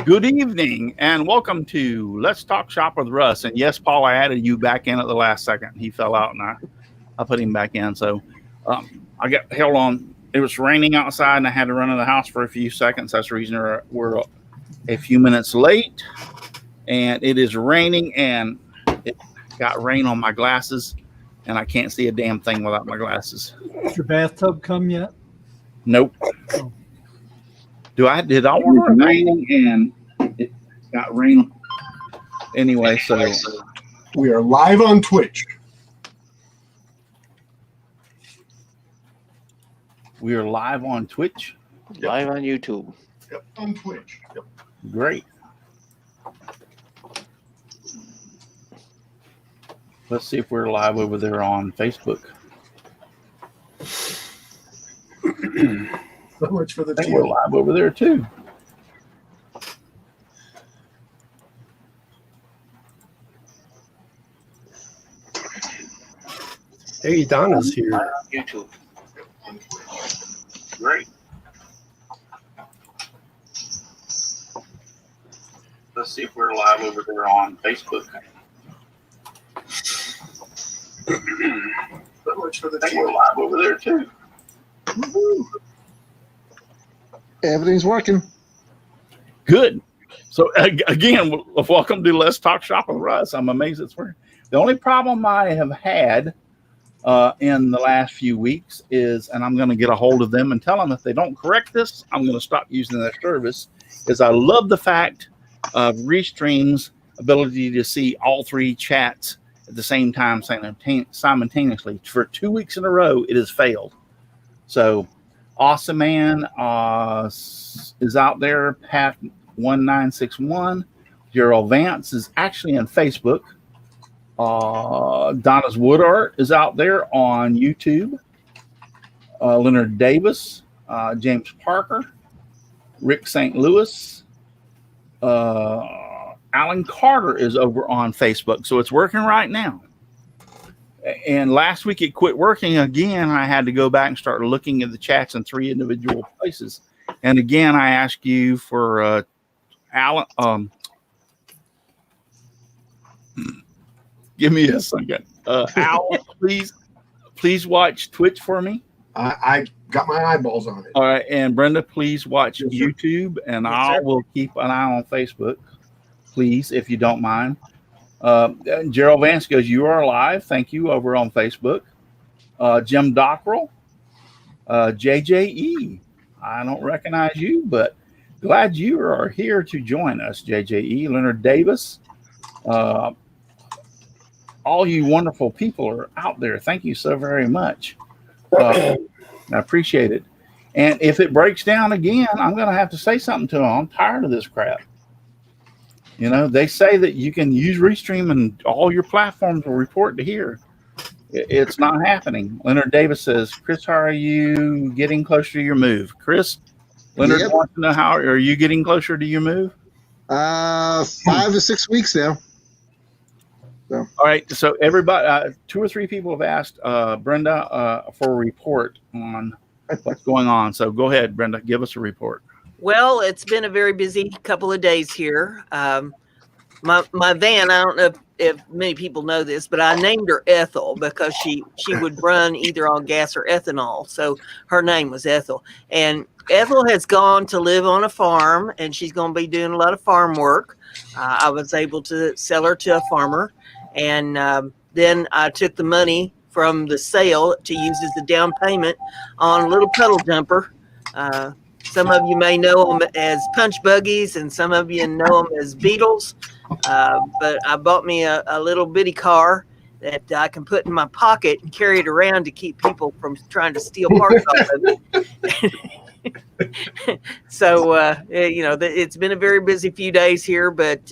Good evening and welcome to Let's Talk Shop with Russ. And yes, Paul, I added you back in at the last second. He fell out and I put him back in. So I got held on. It was raining outside and I had to run in the house for a few seconds. That's the reason we're a few minutes late. And it is raining and it got rain on my glasses and I can't see a damn thing without my glasses. Did your bathtub come yet? Nope. Oh. Did I order a raining and it got rain? Anyway, so we are live on Twitch. We are live on Twitch. Live on YouTube. Yep, on Twitch. Yep. Great. Let's see if we're live over there on Facebook. So much for the I think we're live over there too. Hey, Donna's here. YouTube. Great. Let's see if we're live over there on Facebook. So much for the I think we're live over there too. Woo-hoo. Everything's working. Good. So again, welcome to Let's Talk Shop with Russ. I'm amazed it's working. The only problem I have had in the last few weeks is, and I'm going to get a hold of them and tell them if they don't correct this, I'm going to stop using their service, is I love the fact of Restream's ability to see all three chats at the same time simultaneously. For 2 weeks in a row, it has failed. So Awesome Man is out there. Pat 1961. Gerald Vance is actually on Facebook. Donna's Wood Art is out there on YouTube. Leonard Davis, James Parker, Rick St. Louis, Alan Carter is over on Facebook. So it's working right now. And last week it quit working again. I had to go back and start looking at the chats in 3 individual places. And again, I ask you for Alan. Give me a second. Al, please watch Twitch for me. I got my eyeballs on it. All right. And Brenda, please watch Yes, sir. YouTube. And Yes, I sir. will keep an eye on Facebook, please, if you don't mind. Gerald Vance goes, you are live. Thank you over on Facebook. Jim Dockrell, JJE. I don't recognize you, but glad you are here to join us, JJE. Leonard Davis. All you wonderful people are out there. Thank you so very much. I appreciate it. And if it breaks down again, I'm going to have to say something to them. I'm tired of this crap. You know, they say that you can use Restream and all your platforms will report to here. It's not happening. Leonard Davis says, Chris, how are you getting closer to your move? Chris, Leonard wants to know, how are you getting closer to your move? 5 to 6 weeks now. So. All right. So everybody, 2 or 3 people have asked Brenda for a report on what's going on. So go ahead, Brenda, give us a report. Well, it's been a very busy couple of days here. My van, I don't know if many people know this, but I named her Ethel because she would run either on gas or ethanol. So her name was Ethel. And Ethel has gone to live on a farm, and she's going to be doing a lot of farm work. I was able to sell her to a farmer. And then I took the money from the sale to use as the down payment on a little pedal jumper. Some of you may know them as punch buggies, and some of you know them as Beetles. But I bought me a little bitty car that I can put in my pocket and carry it around to keep people from trying to steal parts off of it. So, it's been a very busy few days here, but,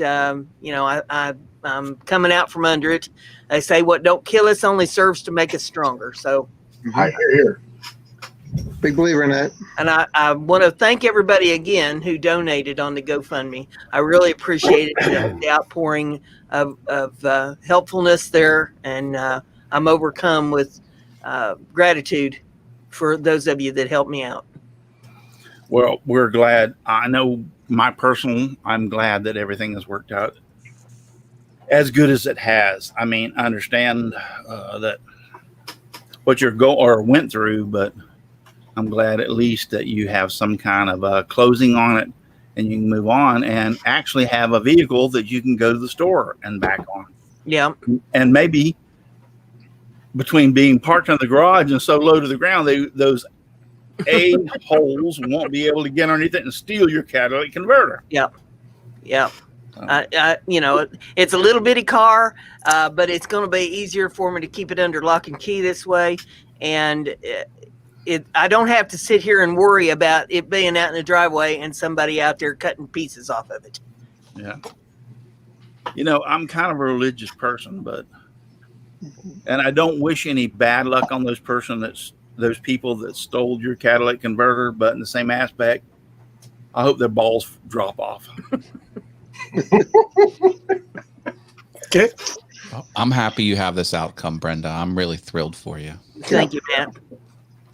I'm coming out from under it. They say what don't kill us only serves to make us stronger. So I hear. Big believer in that. And I want to thank everybody again who donated on the GoFundMe. I really appreciated the outpouring of helpfulness there. And I'm overcome with gratitude for those of you that helped me out. Well, we're glad. I know I'm glad that everything has worked out as good as it has. I mean, I understand that what you're went through, but I'm glad at least that you have some kind of closing on it and you can move on and actually have a vehicle that you can go to the store and back on. Yeah. And maybe between being parked in the garage and so low to the ground, those holes won't be able to get underneath it and steal your catalytic converter. Yeah. It's a little bitty car, but it's going to be easier for me to keep it under lock and key this way. And I don't have to sit here and worry about it being out in the driveway and somebody out there cutting pieces off of it. Yeah. I'm kind of a religious person, and I don't wish any bad luck on those people that stole your catalytic converter, but in the same aspect, I hope their balls drop off. Okay. Well, I'm happy you have this outcome, Brenda. I'm really thrilled for you. Thank you, Matt.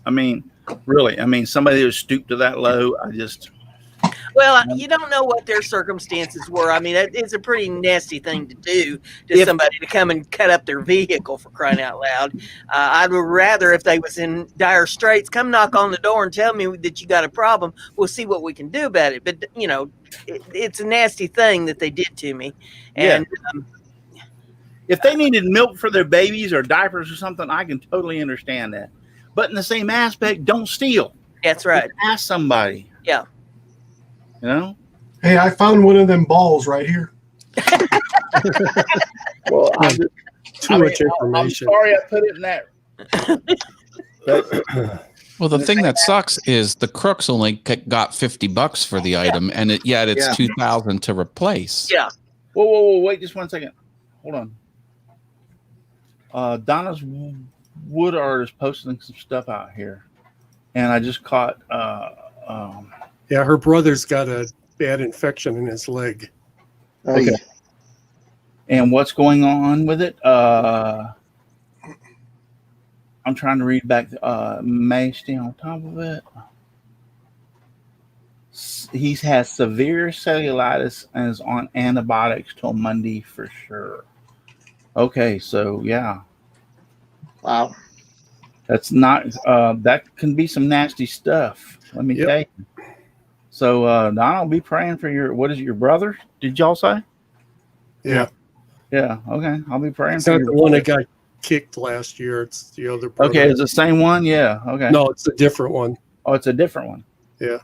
I mean, really, somebody who's stooped to that low, Well, you don't know what their circumstances were. I mean, it's a pretty nasty thing to do to somebody to come and cut up their vehicle, for crying out loud. I'd rather, if they was in dire straits, come knock on the door and tell me that you got a problem. We'll see what we can do about it. But, it's a nasty thing that they did to me. And if they needed milk for their babies or diapers or something, I can totally understand that. But in the same aspect, don't steal. That's right. Just ask somebody. Yeah. Hey, I found one of them balls right here. Well, Too much information. I'm sorry I put it in that. Well, the thing that sucks is the crooks only got $50 for the item, and yet it's $2,000 to replace. Yeah. Whoa, wait just one second. Hold on. Donna's wood artist posting some stuff out here, and I just caught. Yeah, her brother's got a bad infection in his leg. Okay. And what's going on with it? I'm trying to read back. May stay on top of it. He has severe cellulitis and is on antibiotics till Monday for sure. Okay, so yeah. Wow. That's not, that can be some nasty stuff. Let me tell you. So, I'll be praying for what is it, your brother? Did y'all say? Yeah. Yeah. Okay. I'll be praying It's for not your the one that got kicked last year. It's the other brother. Okay. It's the same one. Yeah. Okay. No, it's a different one. Oh, it's a different one. Yeah.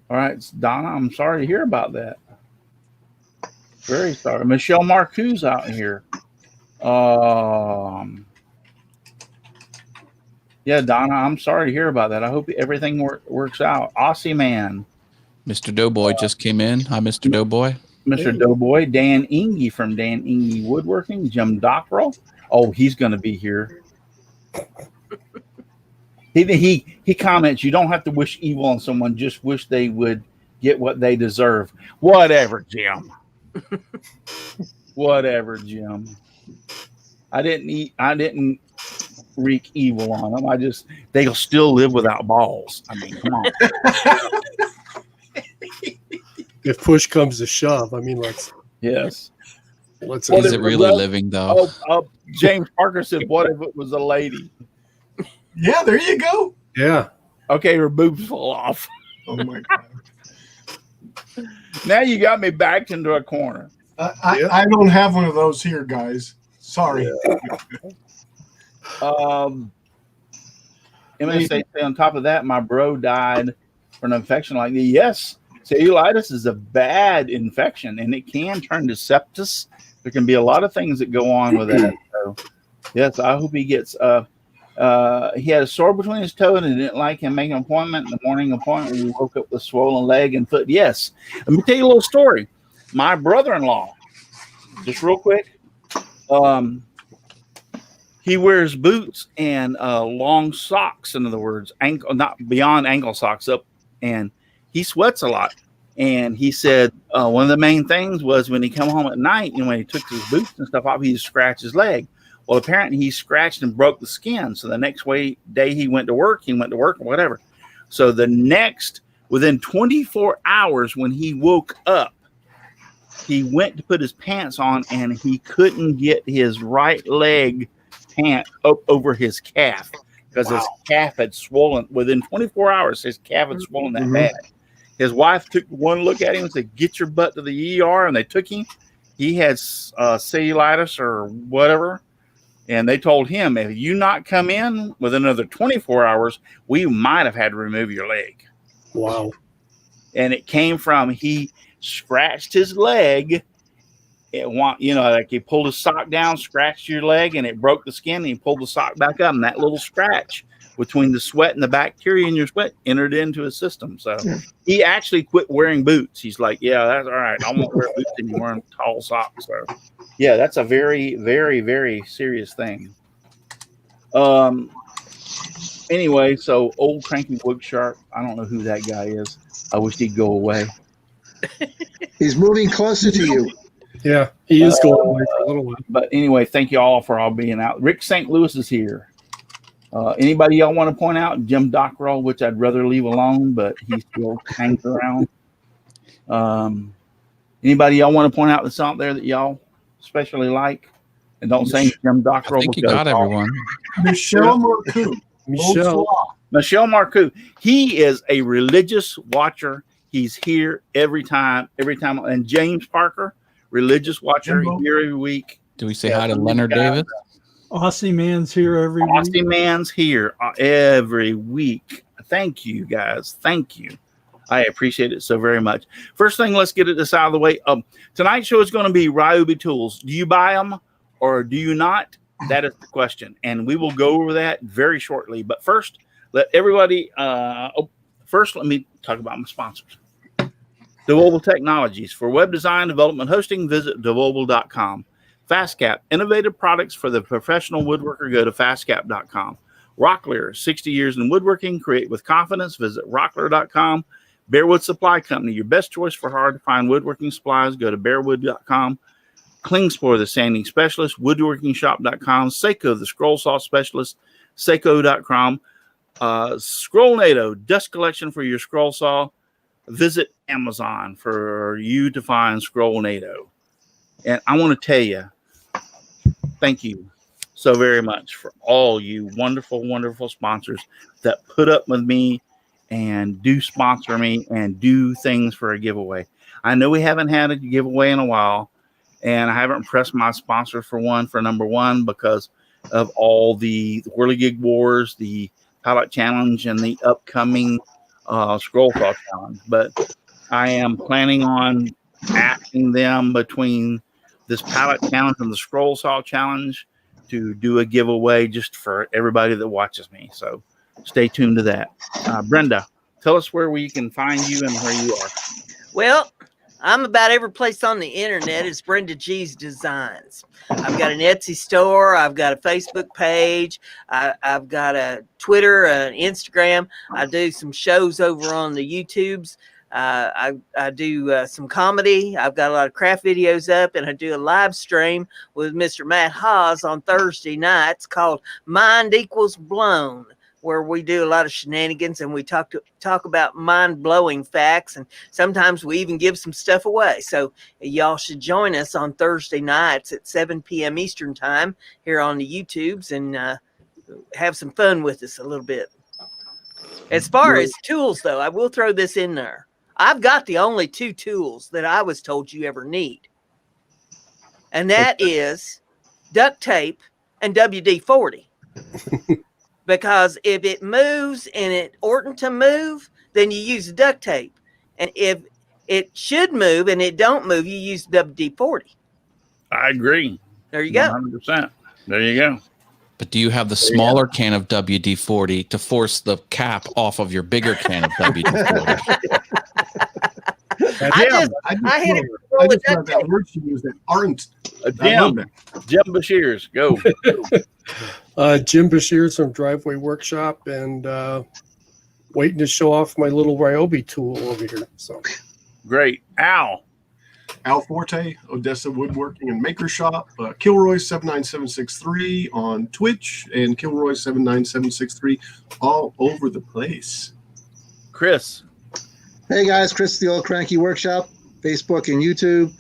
All right. Donna, I'm sorry to hear about that. Very sorry. Michelle Marcou's out here. Yeah, Donna, I'm sorry to hear about that. I hope everything works out. Aussie man. Mr. Doughboy just came in. Hi, Mr. Doughboy. Mr. Doughboy. Dan Inge from Dan Inge Woodworking. Jim Dockrell. Oh, he's going to be here. He comments, you don't have to wish evil on someone. Just wish they would get what they deserve. Whatever, Jim. Whatever, Jim. I didn't wreak evil on them. They'll still live without balls. I mean, come on. If push comes to shove, I mean, let's. Yes. Is Is it really living though? James Parker said, "What if it was a lady?" Yeah, there you go. Yeah. Okay, her boobs fall off. Oh my God. Now you got me backed into a corner. I don't have one of those here, guys. Sorry. MSA on top of that, my bro died from an infection like that. Yes, cellulitis is a bad infection, and it can turn to sepsis. There can be a lot of things that go on with that. So, yes, I hope he gets. He had a sore between his toe, and it didn't like him making an appointment. In the morning appointment, we woke up with a swollen leg and foot. Yes, let me tell you a little story. My brother-in-law, just real quick. He wears boots and long socks. In other words, not beyond ankle socks up, and he sweats a lot. And he said one of the main things was when he come home at night, when he took his boots and stuff off, he'd scratch his leg. Well, apparently he scratched and broke the skin. So the next day he went to work or whatever. So within 24 hours when he woke up, he went to put his pants on and he couldn't get his right leg pant up over his calf because his calf had swollen. Within 24 hours, his calf had swollen that bad. His wife took one look at him and said, "Get your butt to the ER." And they took him. He had cellulitis or whatever. And they told him, if you not come in within another 24 hours, we might have had to remove your leg. Wow. And it came from he scratched his leg. Like he pulled his sock down, scratched your leg, and it broke the skin. And he pulled the sock back up, and that little scratch between the sweat and the bacteria in your sweat entered into his system. So he actually quit wearing boots. He's like, "Yeah, that's all right. I won't wear boots anymore and tall socks." So, yeah, that's a very, very, very serious thing. Anyway, so old cranky wood shark. I don't know who that guy is. I wish he'd go away. He's moving closer to you. Yeah, he is going away for a little while. But anyway, thank you all for all being out. Rick St. Louis is here. Anybody y'all want to point out? Jim Dockrell, which I'd rather leave alone, but he still hangs around. Anybody y'all want to point out that's out there that y'all especially like? And don't say Jim Dockrell. I think you got everyone. Michelle Marcoux. Michelle Marcoux. He is a religious watcher. He's here every time. And James Parker, religious watcher, here every week. Do we say hi to Leonard Davis? Aussie Man's here every week. Aussie Man's here every week. Thank you, guys. Thank you. I appreciate it so very much. First thing, let's get this out of the way. Tonight's show is going to be Ryobi Tools. Do you buy them or do you not? That is the question. And we will go over that very shortly. But first, let everybody, let me talk about my sponsors. Devobal Technologies. For web design, development, hosting, visit devobal.com. FastCap, innovative products for the professional woodworker. Go to fastcap.com. Rocklear, 60 years in woodworking. Create with confidence. Visit rocklear.com. Bearwood Supply Company, your best choice for hard-to-find woodworking supplies. Go to bearwood.com. Klingspor, the sanding specialist. Woodworkingshop.com. Seiko, the scroll saw specialist. Seiko.com. Scrollnado, dust collection for your scroll saw. Visit Amazon for you to find Scrollnado. And I want to tell you, thank you so very much for all you wonderful, wonderful sponsors that put up with me and do sponsor me and do things for a giveaway. I know we haven't had a giveaway in a while, and I haven't pressed my sponsor for number one because of all the Whirligig Wars, the Palette Challenge, and the upcoming Scroll Saw Challenge. But I am planning on asking them between this Palette Challenge and the Scroll Saw Challenge to do a giveaway just for everybody that watches me. So stay tuned to that. Brenda, tell us where we can find you and where you are. Well, I'm about every place on the internet. It's Brenda G's Designs. I've got an Etsy store. I've got a Facebook page. I've got a Twitter, an Instagram. I do some shows over on the YouTubes. I do some comedy. I've got a lot of craft videos up, and I do a live stream with Mr. Matt Haas on Thursday nights called Mind Equals Blown, where we do a lot of shenanigans and we talk about mind-blowing facts, and sometimes we even give some stuff away. So y'all should join us on Thursday nights at 7 p.m. Eastern time here on the YouTubes and have some fun with us a little bit. As far as tools, though, I will throw this in there. I've got the only two tools that I was told you ever need, and that is duct tape and WD-40. Because if it moves and it oughtn't to move, then you use duct tape. And if it should move and it don't move, you use WD-40. I agree. There you go. 100%. There you go. But do you have the smaller can of WD-40 to force the cap off of your bigger can of WD-40? I just love that word she used, that aren't. Jim Bashir's, go. Jim Bashir's from Driveway Workshop, and waiting to show off my little Ryobi tool over here. So great. Al Forte, Odessa Woodworking and Maker Shop, Kilroy 79763 on Twitch, and Kilroy 79763 all over the place. Chris. Hey guys, Chris the Old Cranky Workshop, Facebook and YouTube.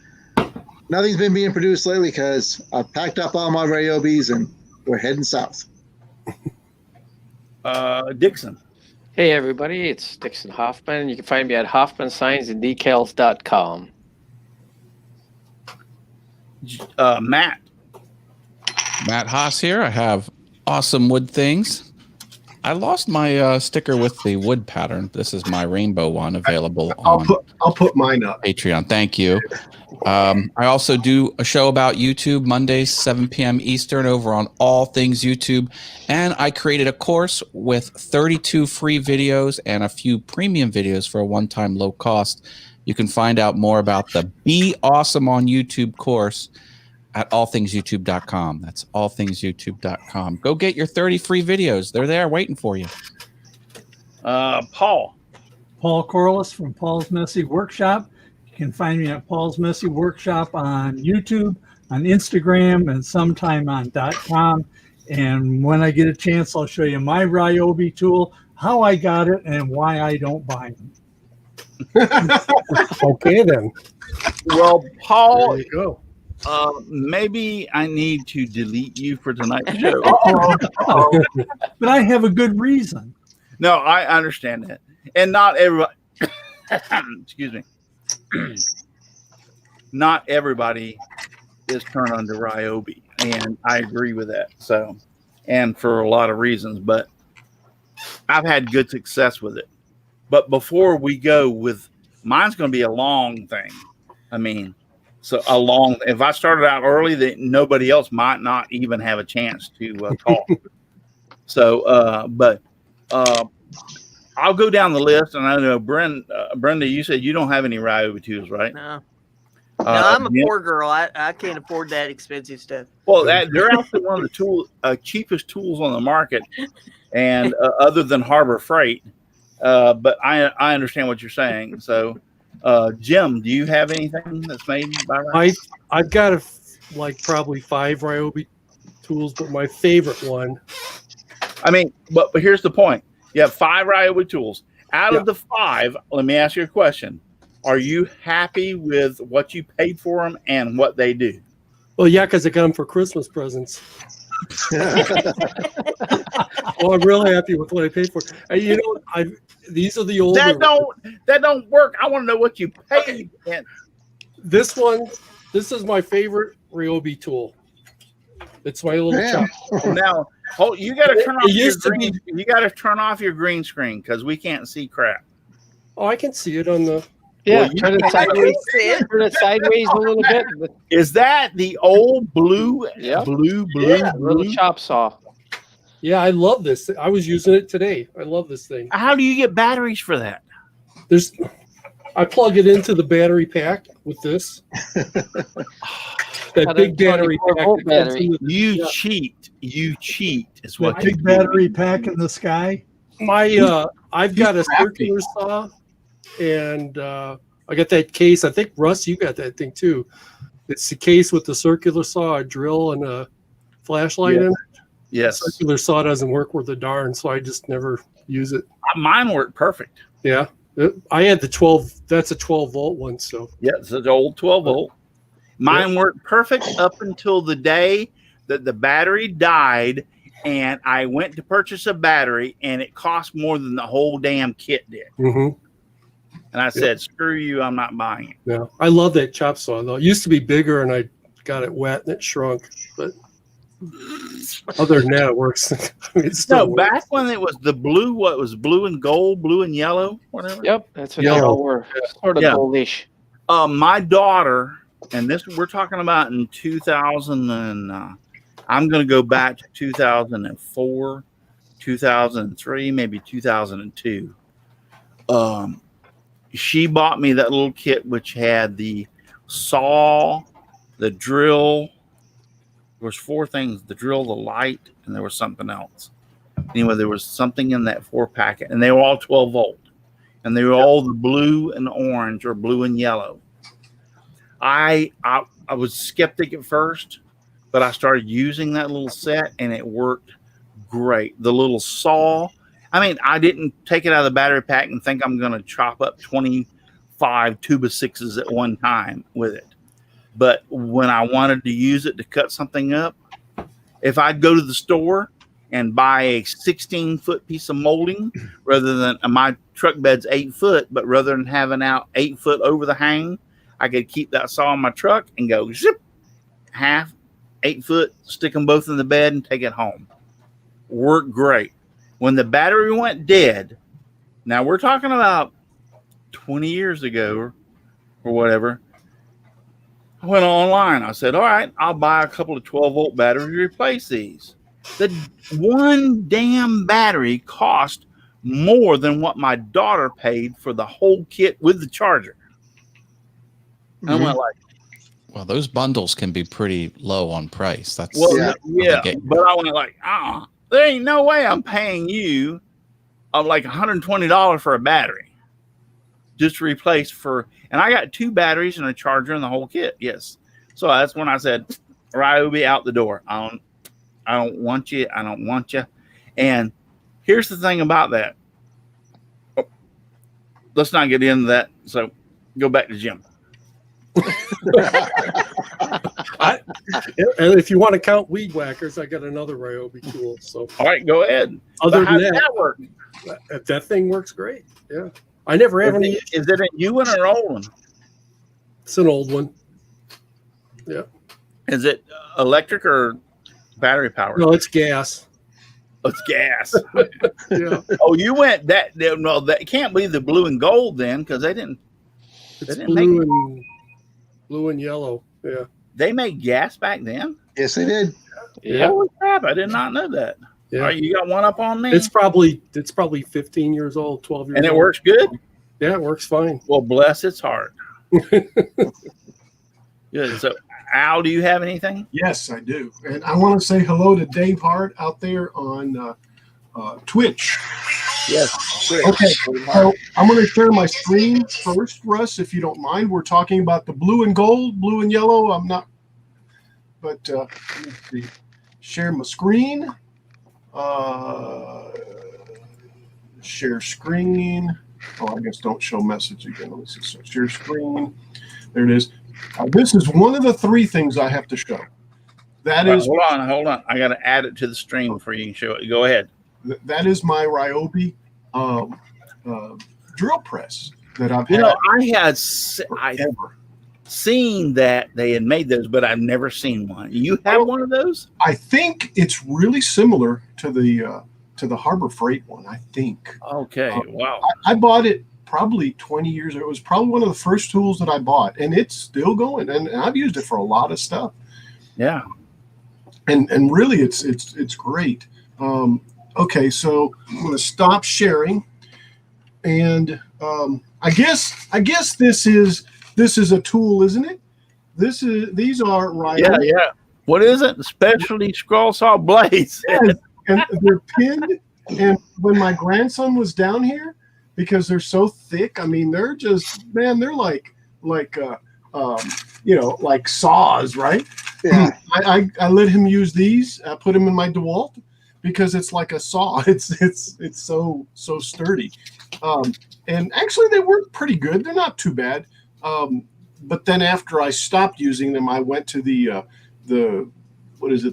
Nothing's been being produced lately because I've packed up all my Ryobis and we're heading south. Dixon. Hey everybody, it's Dixon Hoffman. You can find me at hoffmansignsandDecals.com. Matt. Matt Haas here. I have awesome wood things. I lost my sticker with the wood pattern. This is my rainbow one available on I'll put mine up. Patreon. Thank you. I also do a show about YouTube Mondays, 7 p.m. Eastern over on All Things YouTube. And I created a course with 32 free videos and a few premium videos for a one-time low cost. You can find out more about the Be Awesome on YouTube course at allthingsyoutube.com. That's allthingsyoutube.com. Go get your 30 free videos. They're there waiting for you. Paul. Paul Corliss from Paul's Messy Workshop. You can find me at Paul's Messy Workshop on YouTube, on Instagram, and sometime on .com. And when I get a chance, I'll show you my Ryobi tool, how I got it, and why I don't buy them. Okay, then. Well, Paul, There you go. maybe I need to delete you for tonight's show. But I have a good reason. No, I understand that. And not everybody, excuse me, not everybody is turned on to Ryobi. And I agree with that. So, and for a lot of reasons, but I've had good success with it. But before we go with, mine's going to be a long thing. I mean, so a long, if I started out early, that nobody else might not even have a chance to talk. So, but I'll go down the list, and I know Brenda, you said you don't have any Ryobi tools, right? No. No, I'm a poor girl. I can't afford that expensive stuff. Well, they're actually one of the cheapest tools on the market, and other than Harbor Freight. But I understand what you're saying. So, Jim, do you have anything that's made by Ryobi? I've got probably 5 Ryobi tools, but my favorite one. I mean, but here's the point. You have 5 Ryobi tools. Out of the 5, let me ask you a question. Are you happy with what you paid for them and what they do? Well, yeah, because I got them for Christmas presents. Well, I'm really happy with what I paid for. You know, these are the older. That don't work. I want to know what you paid. Okay. This is my favorite Ryobi tool. It's my little chop. Now, you got to turn off your green. You got to turn off your green screen because we can't see crap. Oh, I can see it on the. Yeah, turn it sideways. Turn it sideways a little bit. Is that the old blue? Yeah. Blue. Little chop saw. Yeah, I love this. I was using it today. I love this thing. How do you get batteries for that? I plug it into the battery pack with this. That big battery pack. Battery. You cheat. You cheat is what The big battery pack in the sky. I've got a circular saw, and I got that case. I think Russ, you got that thing too. It's the case with the circular saw, a drill, and a flashlight in it. Yes. The circular saw doesn't work worth a darn, so I just never use it. Mine worked perfect. Yeah, I had the 12. That's a 12-volt one. So yeah, it's an old 12-volt. Mine worked perfect up until the day that the battery died, and I went to purchase a battery, and it cost more than the whole damn kit did. Mm-hmm. And I said, "Screw you! I'm not buying it." Yeah, I love that chop saw though. It used to be bigger, and I got it wet and it shrunk. But other than that, it works. It still works. Back when it was the blue, what was blue and gold, blue and yellow, whatever. Yep, that's what they all were. Sort of goldish. My daughter, and this we're talking about in 2000, and I'm going to go back to 2004, 2003, maybe 2002. She bought me that little kit which had the saw, the drill. There was 4 things: the drill, the light, and there was something else. Anyway, there was something in that 4-packet, and they were all 12-volt, and they were all the blue and orange or blue and yellow. I was skeptic at first, but I started using that little set, and it worked great. The little saw, I mean, I didn't take it out of the battery pack and think I'm going to chop up 25 2x6s at one time with it. But when I wanted to use it to cut something up, if I'd go to the store and buy a 16-foot piece of molding, rather than my truck bed's 8 foot, but rather than having out 8 foot over the hang, I could keep that saw in my truck and go zip, half, 8 foot, stick them both in the bed and take it home. Worked great. When the battery went dead, now we're talking about 20 years ago or whatever, I went online. I said, all right, I'll buy a couple of 12-volt batteries to replace these. The one damn battery cost more than what my daughter paid for the whole kit with the charger. And I went like, well, those bundles can be pretty low on price. That's yeah. But I went like, there ain't no way I'm paying you like $120 for a battery just to replace and I got 2 batteries and a charger and the whole kit. Yes. So that's when I said, Ryobi, out the door. I don't want you. I don't want you. And here's the thing about that. Let's not get into that. So go back to Jim. And if you want to count weed whackers, I got another Ryobi tool. So all right, go ahead. Other how than does that work? That thing works great. Yeah, I never have any. Is it a new one or an old one? It's an old one. Yeah. Is it electric or battery powered? No, it's gas. It's gas. Yeah. Oh, you went that? No, that can't be the blue and gold then, because they didn't. It's They didn't blue and yellow. Yeah. They made gas back then. Yes, they did. Yeah. Holy crap! I did not know that. Yeah. All right, you got one up on me. It's probably 15 years old, 12 years old. And it works good. Yeah, it works fine. Well, bless its heart. Good. So, Al, do you have anything? Yes, I do. And I want to say hello to Dave Hart out there on Twitch. Yes. Okay, so I'm going to share my screen first, Russ, if you don't mind. We're talking about the blue and gold, blue and yellow. I'm not, but let me see. Share my screen. Share screen. Oh, I guess don't show message again. Let me see. So share screen. There it is. This is one of the 3 things I have to show. That is. Hold on. I got to add it to the stream before you can show it. Go ahead. That is my Ryobi drill press that I've had. I had seen that they had made those, but I've never seen one. You have one of those? I think it's really similar to the Harbor Freight one. I think. Okay. Wow. I bought it probably 20 years ago. It was probably one of the first tools that I bought, and it's still going. And I've used it for a lot of stuff. Yeah. And really, it's great. Okay, so I'm going to stop sharing, and I guess this is a tool, isn't it? These are Ryobi. Yeah. What is it? Specialty scroll saw blades. Yes, and they're pinned. And when my grandson was down here, because they're so thick, I mean, they're just they're like saws, right? Yeah. I let him use these. I put them in my DeWalt, because it's like a saw. It's so sturdy, and actually they work pretty good. They're not too bad. But then after I stopped using them, I went to the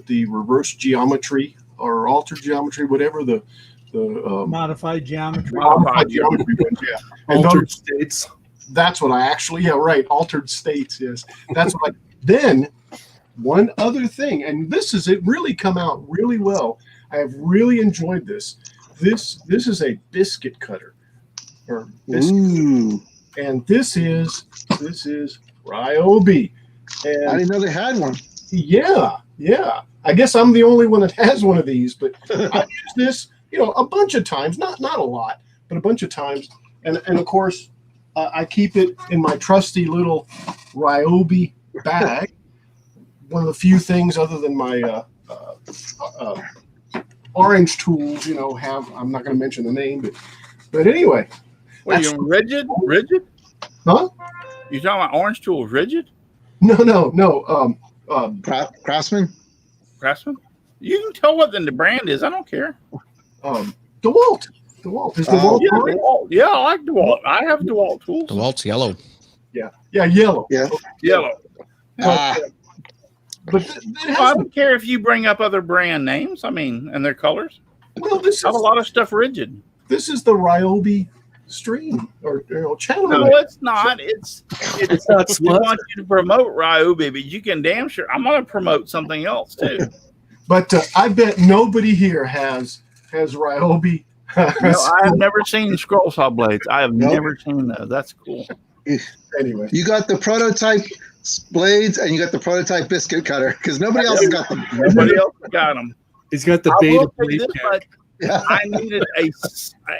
reverse geometry or altered geometry, whatever the Modified geometry. Modified geometry ones, yeah. And Altered states. That's what I actually, altered states. Yes, that's what. Then one other thing, and it really come out really well. I have really enjoyed this. This is a biscuit cutter, or biscuit. Ooh. And this is Ryobi. And I didn't know they had one. yeah. I guess I'm the only one that has one of these, but I use this, a bunch of times, not a lot, but a bunch of times. And of course, I keep it in my trusty little Ryobi bag. One of the few things other than my orange tools, have. I'm not going to mention the name, but anyway. What are you rigid? Huh? You talking about orange tools rigid? No. Craftsman? Craftsman? You can tell what the brand is. I don't care. DeWalt. DeWalt. Is DeWalt Yeah, green? DeWalt. Yeah, I like DeWalt. I have DeWalt tools. DeWalt's yellow. Yeah, yellow. Yeah. Yellow. Ah, But it I has. don't care if you bring up other brand names. I mean, and their colors. Well, this Have a is lot of stuff rigid. the Ryobi stream or channel. No, it's not. It's not we smart. want you to promote Ryobi, but you can damn sure. I'm going to promote something else too. But I bet nobody here has Ryobi. No, I have never seen scroll saw blades. I have Nope. never seen those. That's cool. Anyway, you got the prototype blades and you got the prototype biscuit cutter because nobody else has got them. Nobody else got them. He's got the I beta will say blade this pack. much. Yeah.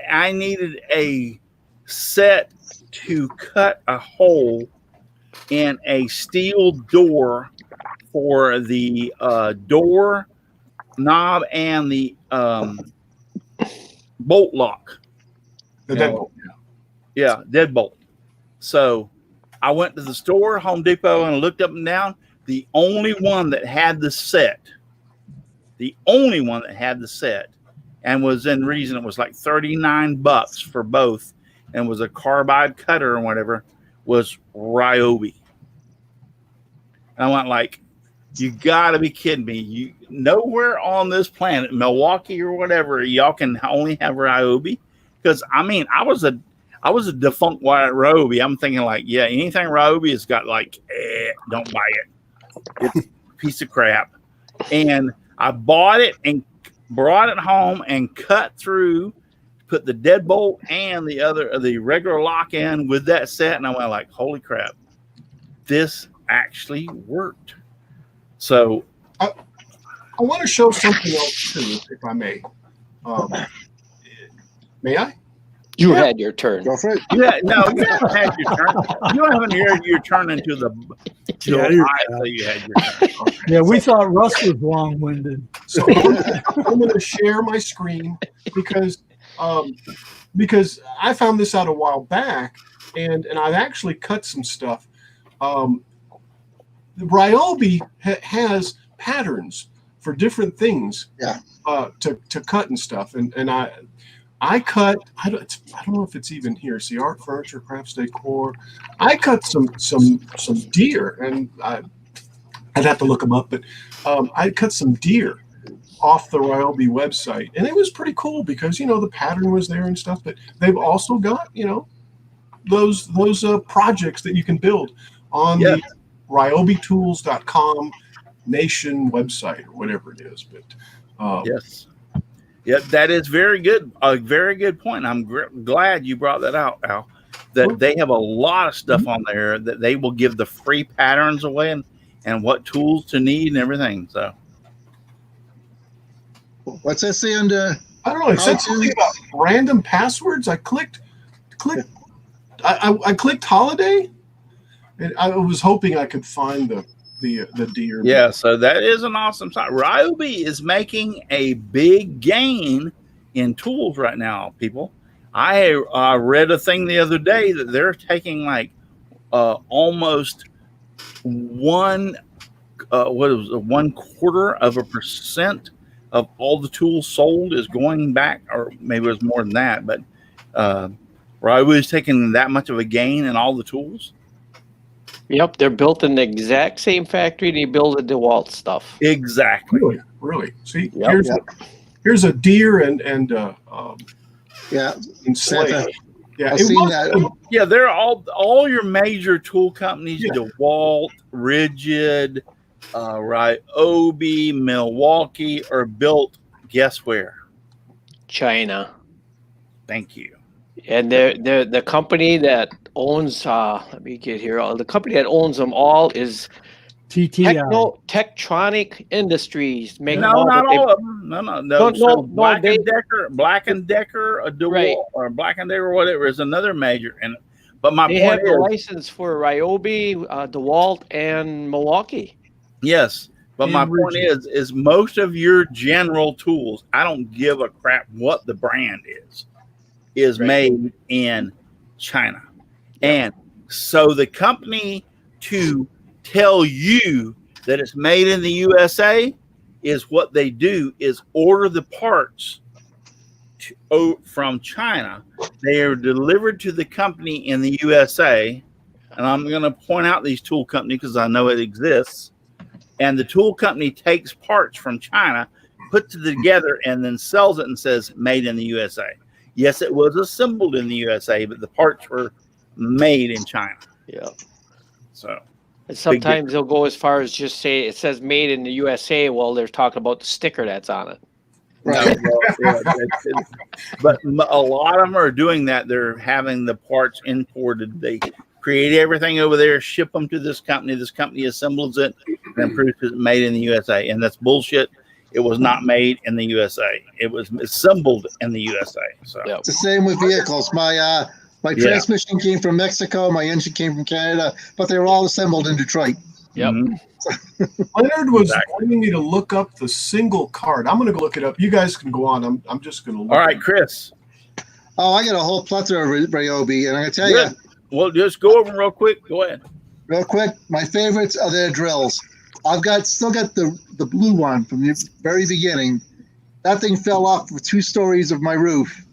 I needed a set to cut a hole in a steel door for the door knob and the bolt lock. the No. deadbolt. Yeah, deadbolt. So I went to the store, Home Depot, and looked up and down. The only one that had the set, and was in reason, it was like $39 for both, and was a carbide cutter or whatever, was Ryobi. And I went like, you gotta be kidding me. You nowhere on this planet, Milwaukee or whatever, y'all can only have Ryobi. Because I mean, I was a defunct Ryobi. I'm thinking like, yeah, anything Ryobi has got like, don't buy it. It's a piece of crap. And I bought it and brought it home and cut through, put the deadbolt and the regular lock in with that set, and I went like, holy crap, this actually worked. So I want to show something else too, if I may. May I? You had your turn. Go for it. you haven't had your turn. You haven't had your turn until you're you had your turn. Yeah, we thought Russ was long-winded. So I'm going to share my screen because I found this out a while back, and I've actually cut some stuff. The Ryobi has patterns for different things. Yeah. To cut and stuff, and I cut. I don't know if it's even here. See, art, furniture, crafts, decor. I cut some deer, and I'd have to look them up, but I cut some deer off the Ryobi website, and it was pretty cool because the pattern was there and stuff. But they've also got those projects that you can build on the ryobitools.com nation website or whatever it is. But Yes. Yeah, that is very good. A very good point. I'm glad you brought that out, Al. That they have a lot of stuff on there that they will give the free patterns away and what tools to need and everything. So What's that say under? I don't know. It said something about random passwords. I clicked. I clicked holiday, and I was hoping I could find the deer. yeah, so that is an awesome site. Ryobi is making a big gain in tools right now, people. I read a thing the other day that they're taking like almost 1/4% of all the tools sold is going back, or maybe it was more than that, but Ryobi is taking that much of a gain in all the tools. Yep, they're built in the exact same factory they build the DeWalt stuff. Exactly. Really. See, Yep. here's a deer and Yeah, slate. Santa. Yeah, I've seen that. Yeah, they're all your major tool companies, Yeah. DeWalt, Rigid, Ryobi, Milwaukee, are built, guess where? China. Thank you. And they're the company that owns let me get here. The company that owns them all is TTI. Tektronic Industries. Make No, all, not but they- all of them. No. So Black and Decker, a DeWalt, Right. or Black and Decker, whatever, is another major. But my They point have the is, license for Ryobi, DeWalt, and Milwaukee. yes. But And my point Rigid. is most of your general tools, I don't give a crap what the brand is made in China. And so the company to tell you that it's made in the USA is what they do is order the parts from China. They are delivered to the company in the USA. And I'm going to point out these tool companies because I know it exists. And the tool company takes parts from China, puts it together, and then sells it and says made in the USA. Yes, it was assembled in the USA, but the parts were made in China. Yeah. So, and sometimes they'll go as far as just say it says made in the USA. Well, they're talking about the sticker that's on it. Right. No, well, yeah, but a lot of them are doing that. They're having the parts imported. They create everything over there, ship them to this company. This company assembles it and produces it made in the USA. And that's bullshit. It was not made in the USA. It was assembled in the USA. So It's the same with vehicles. My transmission came from Mexico. My engine came from Canada, but they were all assembled in Detroit. Yep. Leonard was wanting me to look up the single card. I'm going to go look it up. You guys can go on. I'm just going to look. All right, Chris. Oh, I got a whole plethora of Ryobi, and I'm going to tell you. Well, just go over them real quick. Go ahead. Real quick, my favorites are their drills. I've still got the blue one from the very beginning. That thing fell off for 2 stories of my roof.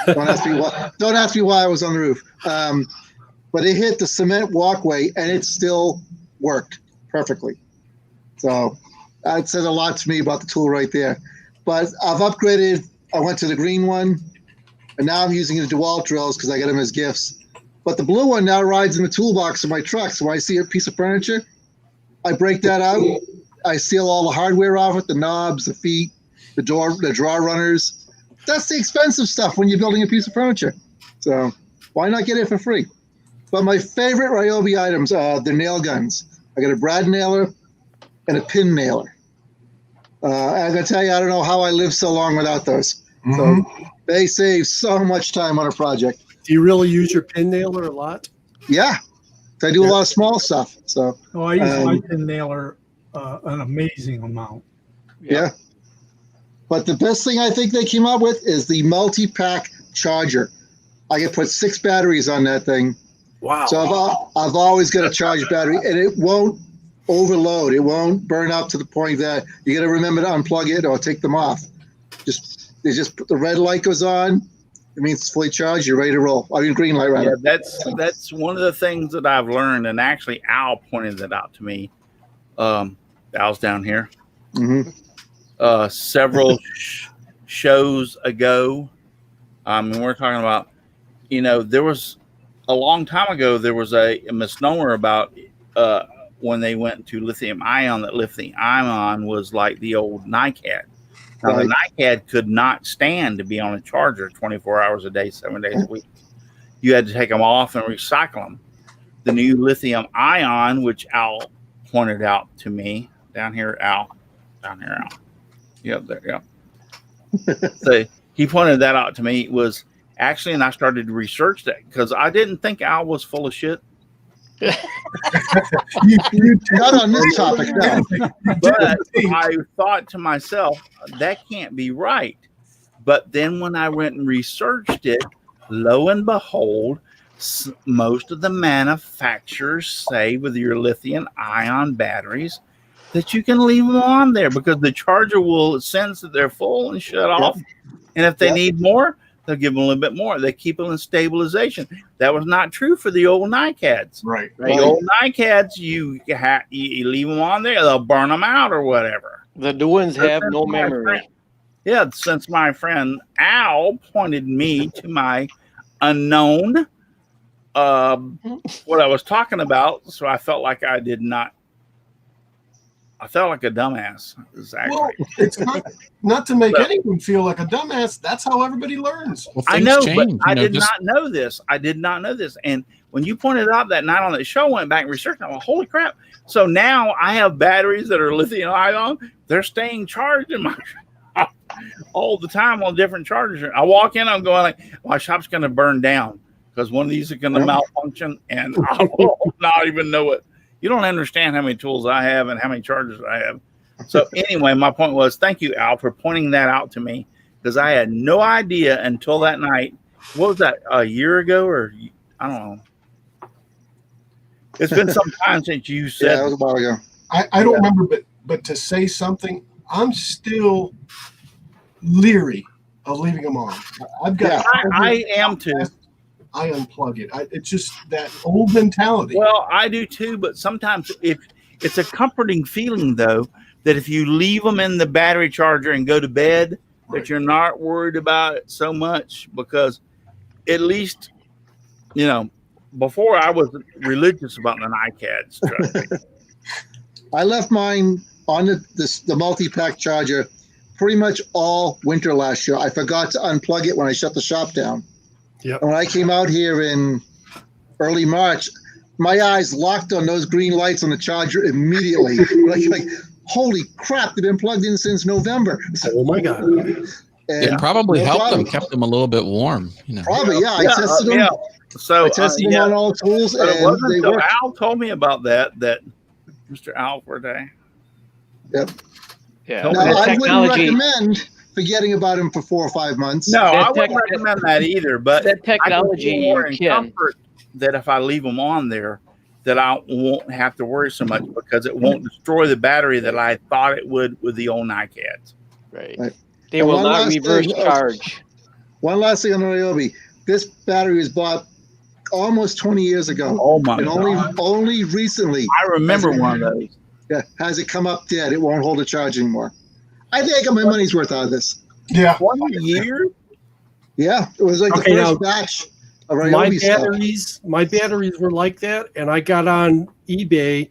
Don't ask me why I was on the roof. But it hit the cement walkway, and it still worked perfectly. So that says a lot to me about the tool right there. But I've upgraded. I went to the green one, and now I'm using the DeWalt drills because I get them as gifts. But the blue one now rides in the toolbox of my truck. So when I see a piece of furniture, I break that out. I seal all the hardware off it, the knobs, the feet, the drawer runners. That's the expensive stuff when you're building a piece of furniture. So why not get it for free? But my favorite Ryobi items are the nail guns. I got a brad nailer and a pin nailer. I'm going to tell you, I don't know how I lived so long without those. So they save so much time on a project. Do you really use your pin nailer a lot? Yeah. I do a lot of small stuff. So I use my pin nailer an amazing amount. Yeah. But the best thing I think they came up with is the multi-pack charger. I can put 6 batteries on that thing. Wow. So I've always got a charged battery, and it won't overload. It won't burn up to the point that you got to remember to unplug it or take them off. Just the red light goes on. It means it's fully charged. You're ready to roll. I mean, green light, rather. Yeah, that's one of the things that I've learned, and actually Al pointed that out to me. Al's down here. Several shows ago. I mean, we're talking about, there was a long time ago, there was a misnomer about when they went to lithium ion, that lithium ion was like the old NiCad. Now, the NiCad could not stand to be on a charger 24 hours a day, 7 days a week. You had to take them off and recycle them. The new lithium ion, which Al pointed out to me, down here, Al. Yep, there, yep. So he pointed that out to me, was actually, and I started to research that because I didn't think Al was full of shit. Not on this topic, no. But I thought to myself, that can't be right. But then when I went and researched it, lo and behold, most of the manufacturers say with your lithium ion batteries that you can leave them on there because the charger will sense that they're full and shut off. And if they need more, they'll give them a little bit more. They keep them in stabilization. That was not true for the old NiCads. Right. The old NiCads, you leave them on there, they'll burn them out or whatever. The new ones have no memory. Since my friend Al pointed me to my unknown, what I was talking about, so I felt like I felt like a dumbass. Exactly. Well, it's not to make anyone feel like a dumbass. That's how everybody learns. Well, I know, change, but I did not know this. I did not know this. And when you pointed out that night on the show, I went back and researched. I'm like, holy crap. So now I have batteries that are lithium ion. They're staying charged in my shop all the time on different chargers. I walk in, I'm going like, my shop's going to burn down because one of these is going to malfunction and I will not even know it. You don't understand how many tools I have and how many chargers I have. So anyway, my point was, thank you, Al, for pointing that out to me because I had no idea until that night. What was that, a year ago or I don't know. It's been some time since you said. Yeah, it was a while ago. I don't remember, but to say something, I'm still leery of leaving them on. I've got. I am too. I unplug it. It's just that old mentality. Well, I do too, but sometimes if it's a comforting feeling though, that if you leave them in the battery charger and go to bed, that you're not worried about it so much, because at least, before I was religious about the NiCads. Trust me. I left mine on the multi-pack charger pretty much all winter last year. I forgot to unplug it when I shut the shop down. Yep. And when I came out here in early March, my eyes locked on those green lights on the charger immediately. like, holy crap, they've been plugged in since November. Oh my God. And It probably helped them, kept them a a little bit warm. Probably, yeah. I tested them. Yeah. So I tested them on all tools, but it and wasn't they until worked. Al told me about that Mr. Al Verde. Yep. Yeah. Now, Now, The I wouldn't technology, recommend forgetting about him for 4 or 5 months. No, That I wouldn't tech- recommend that either. But that technology, I can feel more you in can. comfort that if I leave them on there, that I won't have to worry so much, because it won't destroy the battery that I thought it would with the old NiCads. Right. Right. They And will one not last reverse thing, charge. One last thing on the Ryobi. This battery was bought almost 20 years ago. Oh my And God. only recently I remember one of those. has it come up dead. It won't hold a charge anymore. I think I got my money's worth out of this. Yeah. 20 years? Yeah, it was like Okay, the first now, batch of my Ryobi stuff. my batteries were like that, and I got on eBay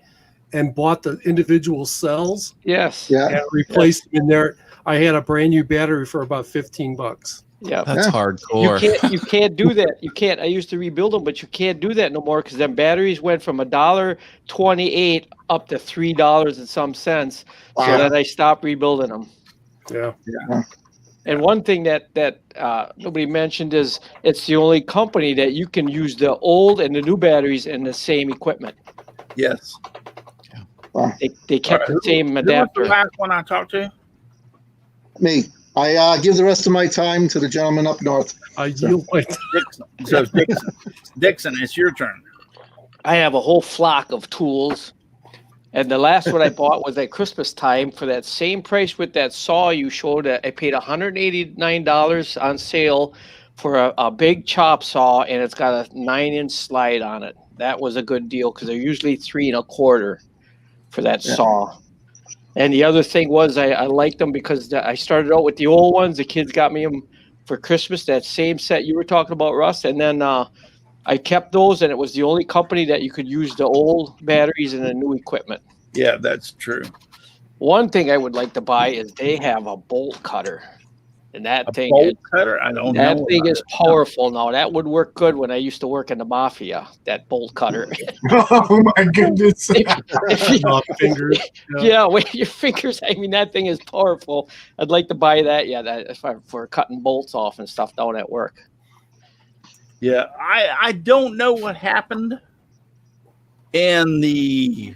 and bought the individual cells Yes. Yeah, and replaced them in there. I had a brand new battery for about $15. Yeah. That's Yeah. hardcore. You can't do that. You can't. I used to rebuild them, but you can't do that no more, because then batteries went from $1.28 up to $3 and some cents. So Wow. then I stopped rebuilding them. Yeah. And one thing that nobody mentioned is it's the only company that you can use the old and the new batteries in the same equipment. Yes. They kept the same Who was adapter. the last one I talked to? me. I give the rest of my time to the gentleman up north. I yield my Dixon. So Dixon. Dixon, it's your turn. I have a whole flock of tools. And the last one I bought was at Christmas time for that same price with that saw you showed. I paid $189 on sale for a big chop saw, and it's got a 9-inch slide on it. That was a good deal, because they're usually 3 1/4 for that saw. And the other thing was I liked them because I started out with the old ones. The kids got me them for Christmas, that same set you were talking about, Russ. And then I kept those, and it was the only company that you could use the old batteries and the new equipment. Yeah, that's true. One thing I would like to buy is they have a bolt cutter. And that thing Bolt cutter? I don't know. that thing about is it. powerful now. That would work good when I used to work in the mafia, that bolt cutter. Oh my goodness. fingers. Yeah, with your fingers. I mean, that thing is powerful. I'd like to buy that. Yeah, for cutting bolts off and stuff down at work. Yeah, I don't know what happened from the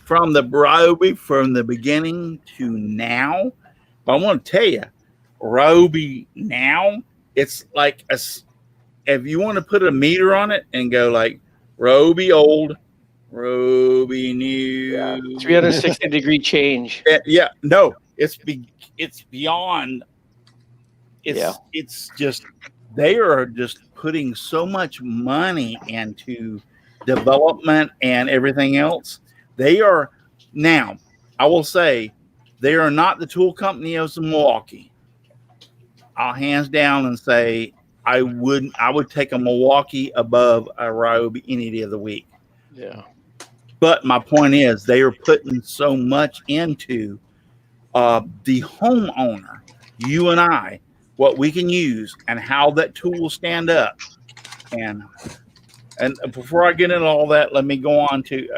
Ryobi from the beginning to now, but I want to tell you, Ryobi now, it's like if you want to put a meter on it and go like Ryobi old, Ryobi new, 360-degree change. yeah, no, it's beyond. Yeah. It's just they are just putting so much money into development and everything else. They are now, I will say, they are not the tool company of Milwaukee. I'll hands down and say I would take a Milwaukee above a Ryobi any day of the week. Yeah. But my point is they are putting so much into the homeowner, you and I, what we can use and how that tool will stand up. And before I get into all that, let me go on to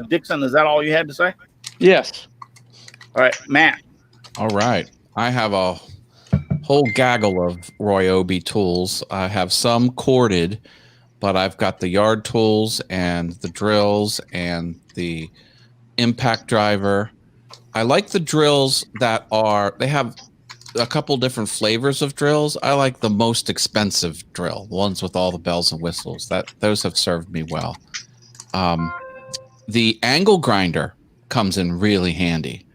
Dixon. Is that all you had to say? Yes. All right, Matt. All right. I have a whole gaggle of Ryobi tools. I have some corded, but I've got the yard tools and the drills and the impact driver. I like the drills they have a couple different flavors of drills. I like the most expensive drill, the ones with all the bells and whistles. Those have served me well. The angle grinder comes in really handy.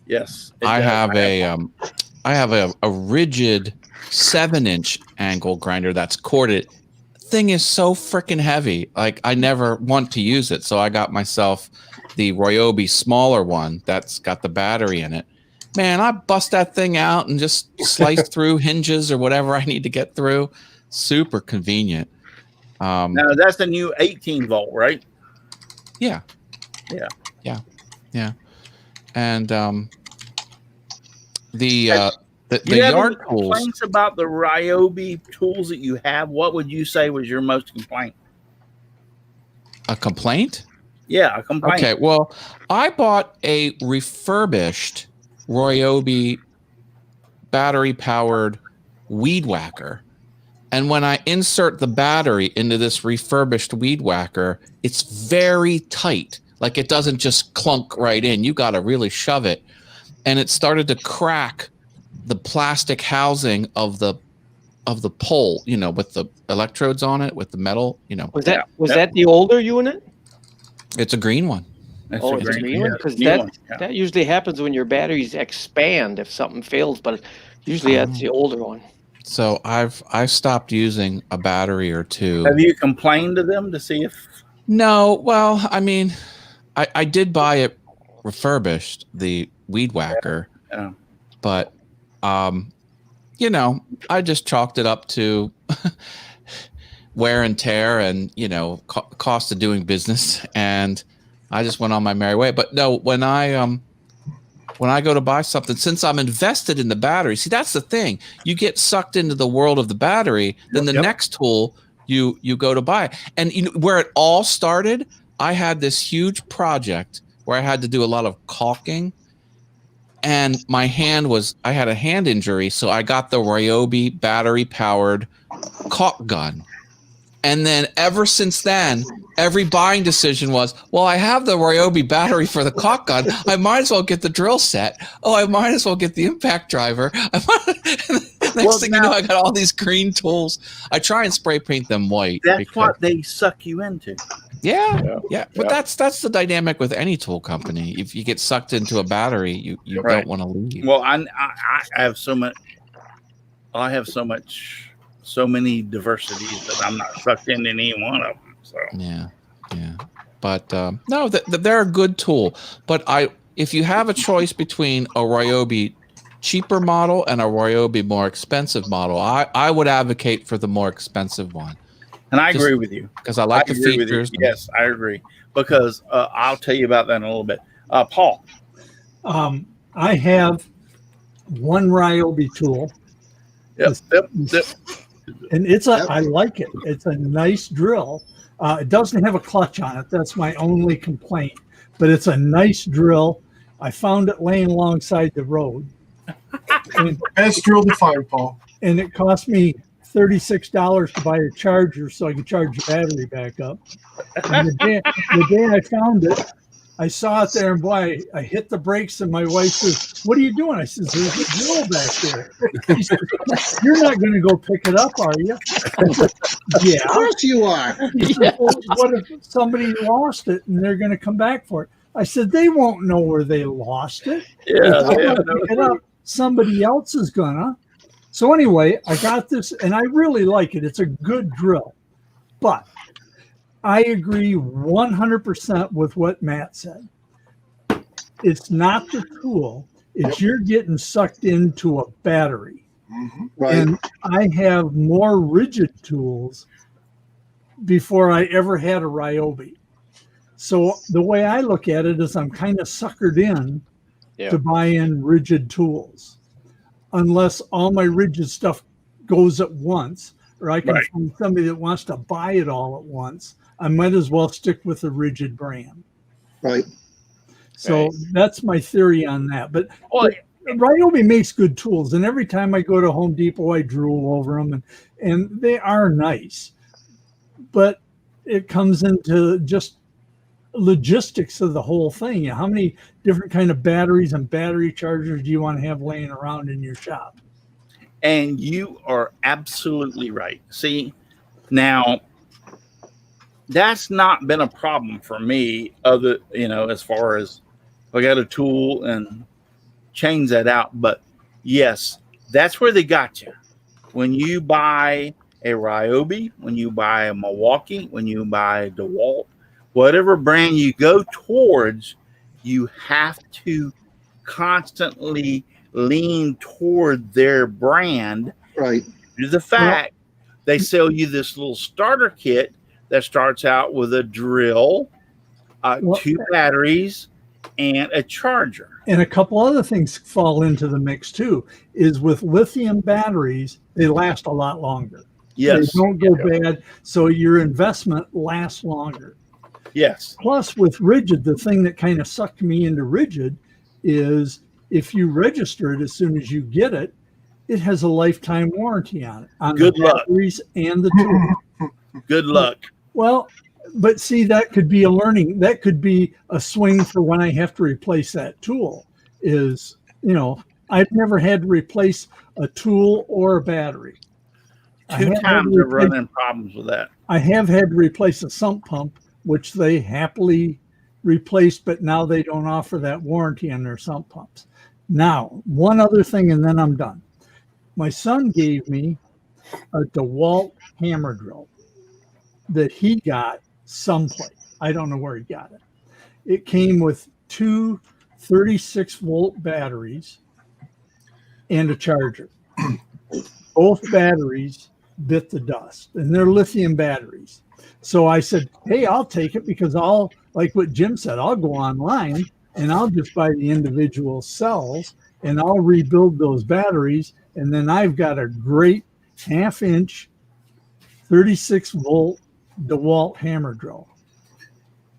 Yes. I have a rigid 7-inch angle grinder that's corded. Thing is so freaking heavy. Like I never want to use it. So I got myself the Ryobi smaller one that's got the battery in it. Man, I bust that thing out and just slice through hinges or whatever I need to get through. Super convenient. Now that's the new 18 volt, right? Yeah. Yeah. Yeah. Yeah. And the you have yard any tools. Complaints about the Ryobi tools that you have? What would you say was your most complaint? A complaint? Yeah, a complaint. Okay, well, I bought a refurbished Ryobi battery-powered weed whacker. And when I insert the battery into this refurbished weed whacker, it's very tight. Like it doesn't just clunk right in. You got to really shove it. And it started to crack the plastic housing of the pole, you know, with the electrodes on it, with the metal, you know. Was that the older unit? It's a green one. That's Oh, a it's a great- green one? yeah, Because new one, yeah. that usually happens when your batteries expand if something fails, but usually that's the older one. So I've stopped using a battery or two. Have you complained to them to see if? No, well, I mean, I did buy it refurbished, the weed whacker, Yeah. but you know, I just chalked it up to wear and tear and, you know, cost of doing business, and I just went on my merry way. But no, when I go to buy something, since I'm invested in the battery, see, that's the thing. You get sucked into the world of the battery, then the next tool you go to buy. And you know, where it all started, I had this huge project where I had to do a lot of caulking, and I had a hand injury, so I got the Ryobi battery-powered caulk gun. And then ever since then, every buying decision was, well, I have the Ryobi battery for the caulk gun. I might as well get the drill set. Oh, I might as well get the impact driver. Next thing you know, I got all these green tools. I try and spray paint them white. That's what they suck you into. Yeah. But that's the dynamic with any tool company. If you get sucked into a battery, you Right. don't want to leave. Well, I have so much. I have so many diversities that I'm not sucked into any one of them. So Yeah. But no, they're a good tool. But if you have a choice between a Ryobi cheaper model and a Ryobi more expensive model, I would advocate for the more expensive one. And I agree with you because I like the agree with you. features. Yes, I agree. Because I'll tell you about that in a little bit. Paul. I have one Ryobi tool. Yep. And I like it. It's a nice drill. It doesn't have a clutch on it. That's my only complaint. But it's a nice drill. I found it laying alongside the road. And, Best drill to find, Paul. and it cost me $36 to buy a charger so I could charge the battery back up. And the day I found it, I saw it there, and boy, I hit the brakes, and my wife says, "What are you doing?" I says, "There's a drill back there." She said, "You're not going to go pick it up, are you?" I said, "Yeah." Of course you are. He said, "Well, what if somebody lost it and they're going to come back for it?" I said, "They won't know where they lost it. Yeah, If I'm gonna pick it up, somebody else is gonna." So anyway, I got this, and I really like it. It's a good drill, but I agree 100% with what Matt said. It's not the tool. It's you're getting sucked into a battery. Right. And I have more rigid tools before I ever had a Ryobi. So the way I look at it is I'm kind of suckered in to buy in rigid tools. Unless all my rigid stuff goes at once, or I can find somebody that wants to buy it all at once, I might as well stick with the rigid brand. Right. So that's my theory on that. But Ryobi makes good tools, and every time I go to Home Depot, I drool over them, and they are nice. But it comes into just logistics of the whole thing. How many different kind of batteries and battery chargers do you want to have laying around in your shop? And you are absolutely right. See, now that's not been a problem for me, as far as I got a tool and change that out. But yes, that's where they got you. when you buy a Ryobi, when you buy a Milwaukee, when you buy DeWalt, whatever brand you go towards, you have to constantly lean toward their brand. Right. Due to the fact they sell you this little starter kit that starts out with a drill, two batteries, and a charger. And a couple other things fall into the mix too, is with lithium batteries, they last a lot longer. Yes. They don't go bad, so your investment lasts longer. Yes. Plus, with Rigid, the thing that kind of sucked me into Rigid is if you register it as soon as you get it, it has a lifetime warranty on it, on Good the luck. batteries and the tool. Good luck. Well, but see, that could be that could be a swing for when I have to replace that tool. Is, I've never had to replace a tool or a battery. Two times I've run into problems with that. I have had to replace a sump pump, which they happily replaced, but now they don't offer that warranty on their sump pumps. Now, one other thing, and then I'm done. My son gave me a DeWalt hammer drill that he got someplace. I don't know where he got it. It came with two 36-volt batteries and a charger. Both batteries bit the dust, and they're lithium batteries. So I said, hey, I'll take it, because like what Jim said, I'll go online and I'll just buy the individual cells and I'll rebuild those batteries. And then I've got a great 1/2-inch 36-volt DeWalt hammer drill.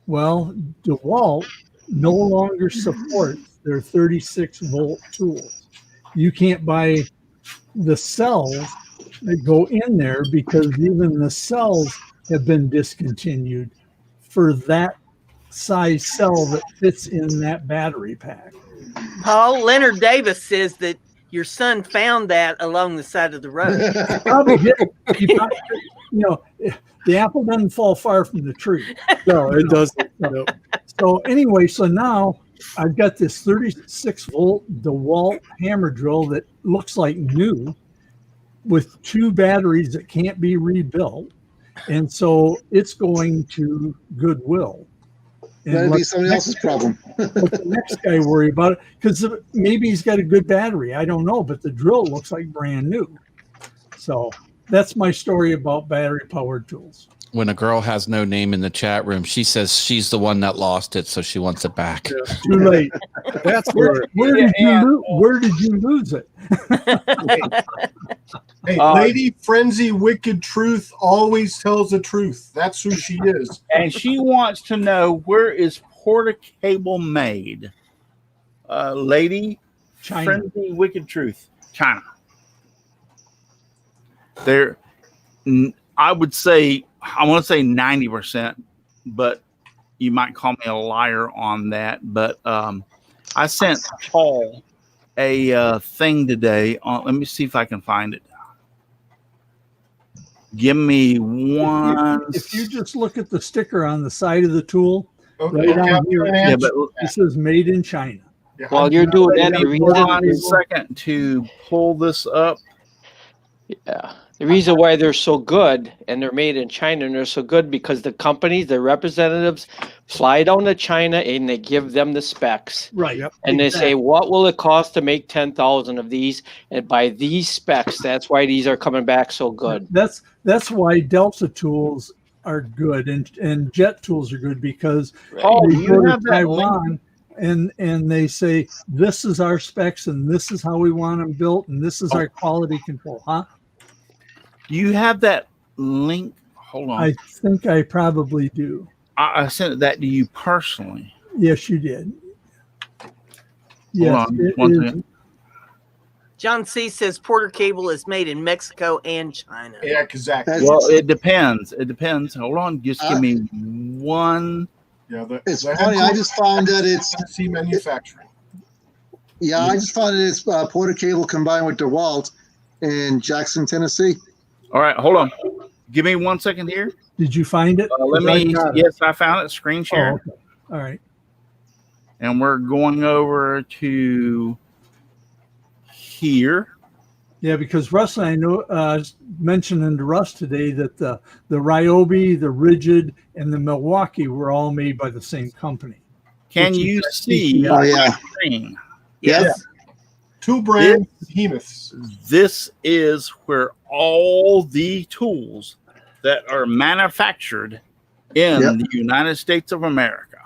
Well, DeWalt no longer supports their 36-volt tools. You can't buy the cells that go in there, because even the cells have been discontinued for that size cell that fits in that battery pack. Paul, Leonard Davis says that your son found that along the side of the road. Probably did. The apple doesn't fall far from the tree. No, it doesn't. No. So anyway, so now I've got this 36-volt DeWalt hammer drill that looks like new, with two batteries that can't be rebuilt. And so it's going to Goodwill. That'd be somebody else's problem. Let the next guy worry about it, because maybe he's got a good battery. I don't know, but the drill looks like brand new. So that's my story about battery-powered tools. When a girl has no name in the chat room, she says she's the one that lost it, so she wants it back. Yeah. Too late. That's Where did you lose it? Hey, Lady Frenzy Wicked Truth always tells the truth. That's who she is. And she wants to know, where is Portacable made? Lady China. Frenzy Wicked Truth, China. There, I would say, I want to say 90%, but you might call me a liar on that. But I sent Paul a thing today. Let me see if I can find it. Give me one. If you just look at the sticker on the side of the tool, Okay. right on here, Yeah, but it says "Made in China." Yeah, While you're doing that, the give me 1 reason, second to pull this up. yeah, the reason why they're so good and they're made in China and they're so good because the companies, the representatives fly down to China and they give them the specs. Right. And they say, what will it cost to make 10,000 of these? And by these specs, that's why these are coming back so good. That's why Delta tools are good and Jet tools are good, because Oh, they you go to have that link? Taiwan and they say, this is our specs and this is how we want them built and this is our quality control. Huh? You have that link? Hold on. I think I probably do. I sent that to you personally. Yes, you did. Yes, on, it one is. second. John C. says Porter Cable is made in Mexico and China. Yeah, exactly. That's- Well, it depends. It depends. Hold on. Just give me one. Yeah, It's funny. I just found that it's see manufacturing. I just found that it's Porter Cable combined with DeWalt in Jackson, Tennessee. All right. Hold on. Give me 1 second here. Did you find it? Let I me. got it. Yes, I found it. Screen Oh, share. okay. All right. And we're going over to here. Yeah, because Russ and I know mentioned to Russ today that the Ryobi, the Rigid, and the Milwaukee were all made by the same company. Can Which you is see Oh, my yeah. screen? Yes. Two brand behemoths. This is where all the tools that are manufactured in Yep. the United States of America,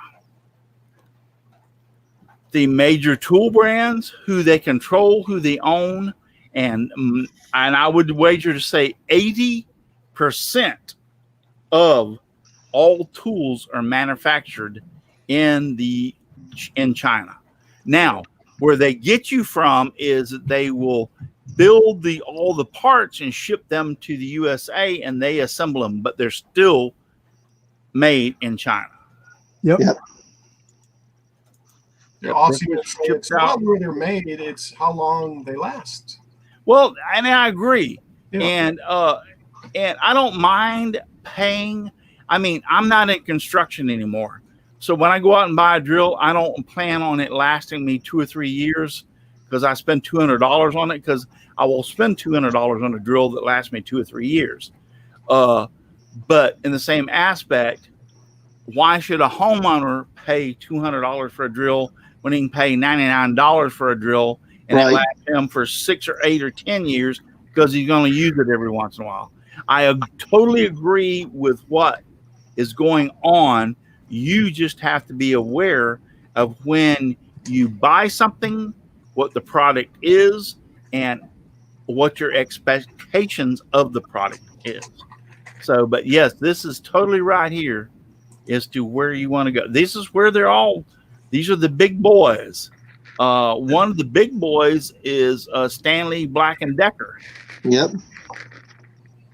the major tool brands, who they control, who they own, and I would wager to say 80% of all tools are manufactured in China. Now, where they get you from is that they will build all the parts and ship them to the USA, and they assemble them, but they're still made in China. Yep. Yep. Aussie They're would say shipped it's out. not where they're made, it's how long they last. Well, and I agree. Yeah. And I don't mind paying. I mean, I'm not in construction anymore. So when I go out and buy a drill, I don't plan on it lasting me 2 or 3 years because I spend $200 on it, because I will spend $200 on a drill that lasts me 2 or 3 years. But in the same aspect, why should a homeowner pay $200 for a drill when he can pay $99 for a drill and it Right. lasts him for 6 or 8 or 10 years because he's going to use it every once in a while? I totally agree with what is going on. You just have to be aware of when you buy something, what the product is, and what your expectations of the product is. So, but yes, this is totally right here as to where you want to go. This is where these are the big boys. One of the big boys is Stanley Black & Decker. Yep.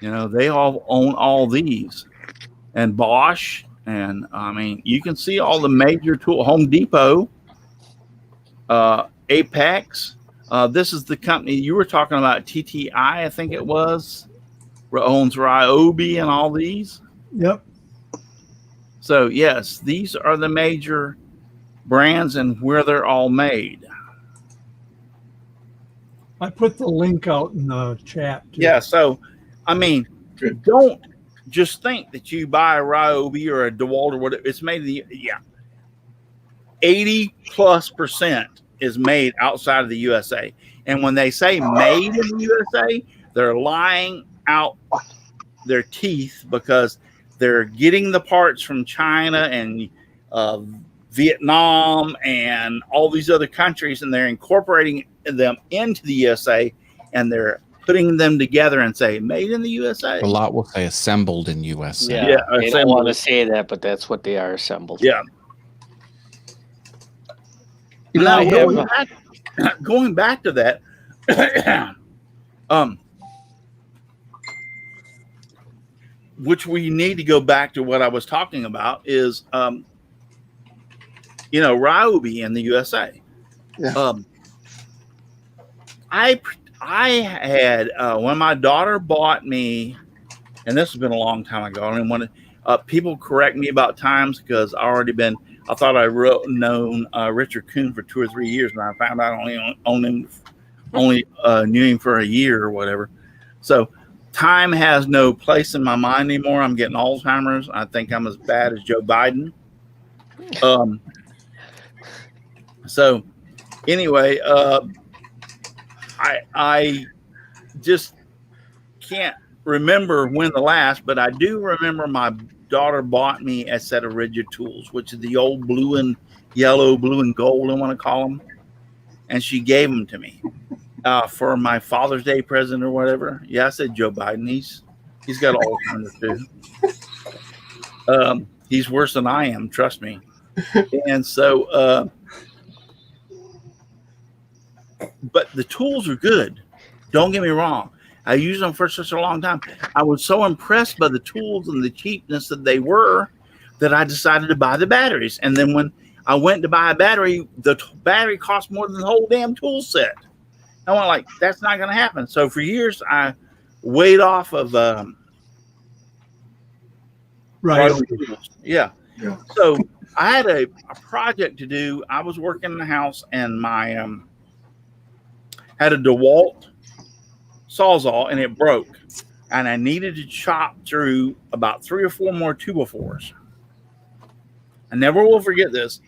You know, they all own all these. And Bosch, and I mean, you can see all the major tool, Home Depot, Apex. This is the company you were talking about, TTI, I think it was, owns Ryobi and all these. Yep. So yes, these are the major brands and where they're all made. I put the link out in the chat too. Yeah, so I mean, don't just think that you buy a Ryobi or a DeWalt or whatever. It's made 80+% is made outside of the USA. And when they say made in the USA, they're lying out their teeth, because they're getting the parts from China and Vietnam and all these other countries, and they're incorporating them into the USA, and they're putting them together and say made in the USA. A lot will say assembled in USA. Yeah, Yeah, they don't assembled. want to say that, but that's what they are, assembled. Yeah. You Now, know, going back to that, which we need to go back to what I was talking about is, Ryobi in the USA. Yeah. I had when my daughter bought me, and this has been a long time ago. I didn't want to. People correct me about times because I thought I known Richard Kuhn for 2 or 3 years, and I found out I only knew him for a year or whatever. So time has no place in my mind anymore. I'm getting Alzheimer's. I think I'm as bad as Joe Biden. So anyway, I just can't remember when the last, but I do remember my daughter bought me a set of Ryobi Tools, which is the old blue and yellow, blue and gold, I want to call them. And she gave them to me for my Father's Day present or whatever. Yeah, I said Joe Biden. He's got Alzheimer's too. He's worse than I am, trust me. And so, but the tools are good. Don't get me wrong. I used them for such a long time. I was so impressed by the tools and the cheapness that they were that I decided to buy the batteries. And then when I went to buy a battery, the battery cost more than the whole damn tool set. I went like, that's not going to happen. So for years, I weighed off of Right. Yeah. Yeah. So I had a project to do. I was working in the house, and my had a DeWalt Sawzall and it broke. And I needed to chop through about 3 or 4 more 2x4s. I never will forget this.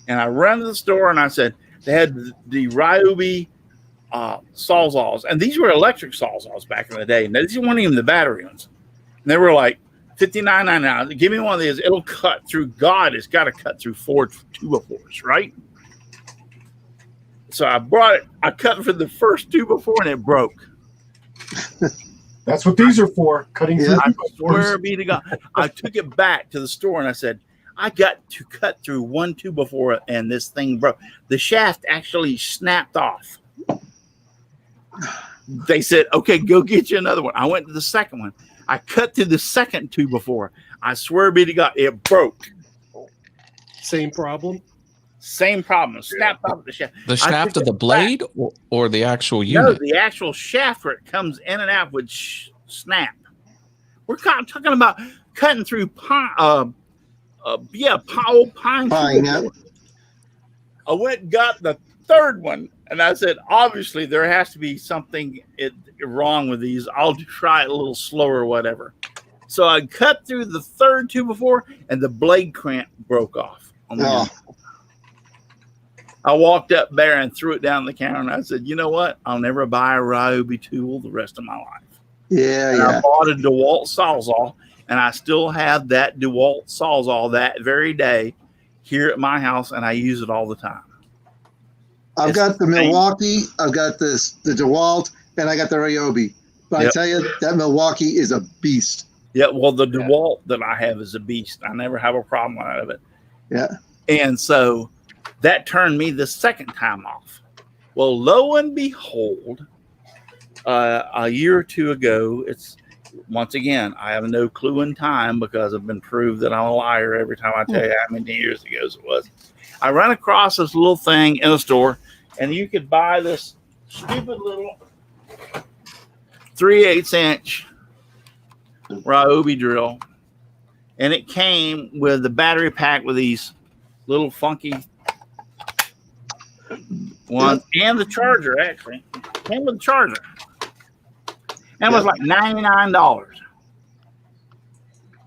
And I ran to the store and I said, they had the Ryobi Sawzalls. And these were electric Sawzalls back in the day. And these weren't even the battery ones. And they were like $59.99. Give me one of these. It'll cut through. God, it's got to cut through 4 2x4s, right? So I brought it. I cut for the first 2x4 and it broke. That's what these are for, cutting through. I swear be to God. I took it back to the store and I said, I got to cut through 1 2x4 and this thing broke. The shaft actually snapped off. They said, okay, go get you another one. I went to the second one. I cut through the second 2x4. I swear be to God, it broke. Same problem. Same problem. Snapped off the shaft. The shaft of the blade or the actual unit? No, the actual shaft where it comes in and out would snap. We're talking about cutting through pine. Old pine. Yeah. I went and got the third one, and I said, obviously there has to be something wrong with these. I'll try it a little slower or whatever. So I cut through the third 2x4, and the blade clamp broke off. I walked up there and threw it down the counter, and I said, you know what? I'll never buy a Ryobi tool the rest of my life. Yeah, and I bought a DeWalt Sawzall, and I still have that DeWalt Sawzall that very day here at my house, and I use it all the time. I've got the Milwaukee, I've got the DeWalt, and I got the Ryobi. But I tell you, that Milwaukee is a beast. Yeah, well, the DeWalt that I have is a beast. I never have a problem out of it. Yeah. And so that turned me the second time off. Well, lo and behold, a year or two ago, it's once again, I have no clue in time because I've been proved that I'm a liar every time I tell you how many years ago it was. I ran across this little thing in a store, and you could buy this stupid little 3/8 inch Ryobi drill, and it came with the battery pack with these little funky ones and the charger. Actually, came with the charger, and it was like $99.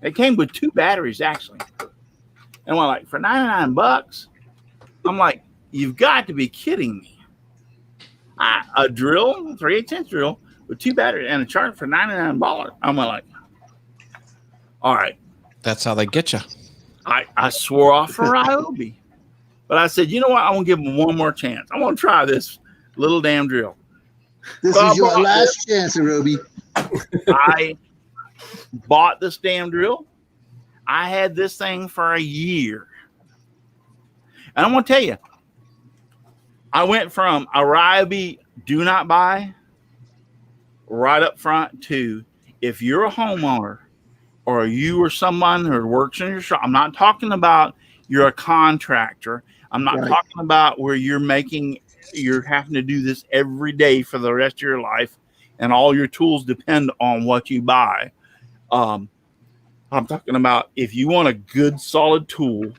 It came with 2 batteries actually, and we're like, for $99. I'm like, you've got to be kidding me. A drill, 3/8 inch drill with 2 batteries and a charger for $99. I'm like, all right. That's how they get you. I swore off for Ryobi. But I said, you know what? I'm going to give them one more chance. I'm going to try this little damn drill. This is your last chance, Ryobi. I bought this damn drill. I had this thing for a year. And I'm going to tell you, I went from a Ryobi do not buy right up front to if you're a homeowner or you or someone who works in your shop. I'm not talking about you're a contractor. I'm not talking about where you're having to do this every day for the rest of your life and all your tools depend on what you buy. I'm talking about if you want a good solid tool.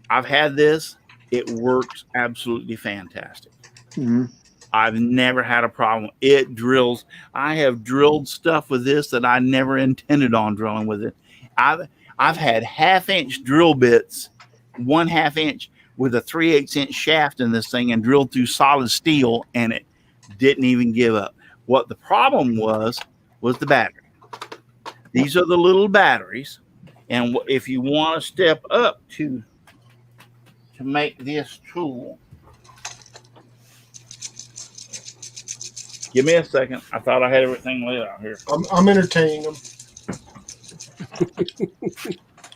I've had this. It works absolutely fantastic. Mm-hmm. I've never had a problem. It drills. I have drilled stuff with this that I never intended on drilling with it. I've had 1/2 inch drill bits, 1/2 inch with a 3/8 inch shaft in this thing and drilled through solid steel, and it didn't even give up. What the problem was the battery. These are the little batteries, and if you want to step up to make this tool, give me a second. I thought I had everything laid out here. I'm entertaining them.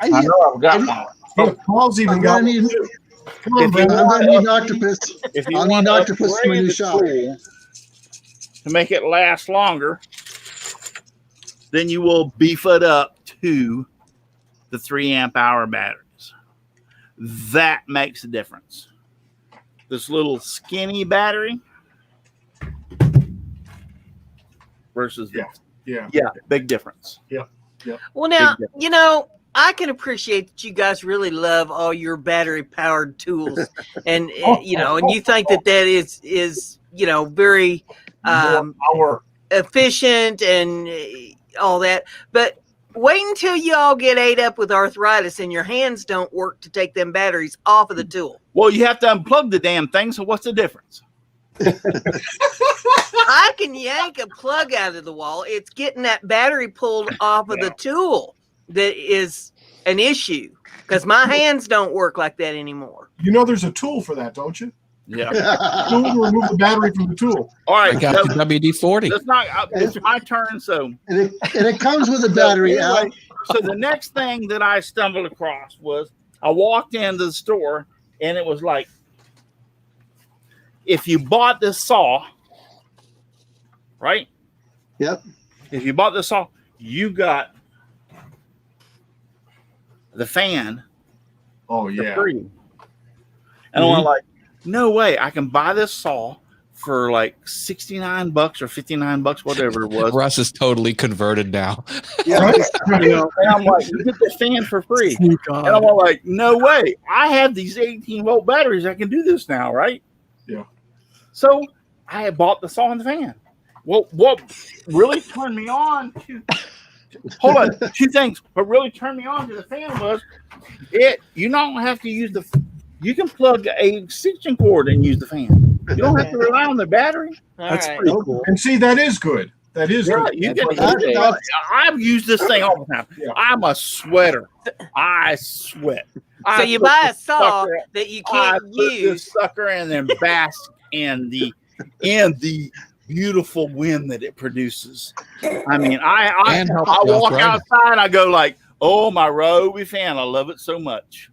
I know I've got one. Yeah, Paul's even got one. Come on, Brandon. I'm going to need an octopus. If you I'll want need to an octopus for my upgrade new the shop. tool to make it last longer, then you will beef it up to the 3 amp hour batteries. That makes a difference. This little skinny battery versus this. Yeah. Yeah, big difference. Well, now, I can appreciate that you guys really love all your battery powered tools, and you know, and you think that is very Our efficient and all that. But wait until you all get ate up with arthritis and your hands don't work to take them batteries off of the tool. Well, you have to unplug the damn thing. So what's the difference? I can yank a plug out of the wall. It's getting that battery pulled off of the tool that is an issue, because my hands don't work like that anymore. You know, there's a tool for that, don't you? Yeah. Tool to remove the battery from the tool. All I right. got the WD-40. It's not. It's my turn. So. And it comes with a battery, Al. Anyway, so the next thing that I stumbled across was I walked into the store and it was like, if you bought this saw, right? Yep. If you bought this saw, you got the fan Oh for yeah. free. And I'm like, no way, I can buy this saw for like $69 or $59, whatever it was. Russ is totally converted now. Right? You know, and I'm like, you get the fan for free. Oh, And I'm all like, no way. I have these 18-volt batteries. I can do this now, right? Yeah. So I had bought the saw and the fan. Well, what really turned me on to hold on, two things. What really turned me on to the fan was you don't have to use you can plug a extension cord and use the fan. You don't have to rely on the battery. That's All pretty cool. And see, that is good. That is Yeah, good. you That's can what use I it. I've used this thing all the time. Yeah. I'm a sweater. I sweat. So you buy a saw that you I can't put use. this sucker and then bask in the beautiful wind that it produces. I mean, I And help walk arthritis. outside, I go like, oh, my Ryobi fan, I love it so much.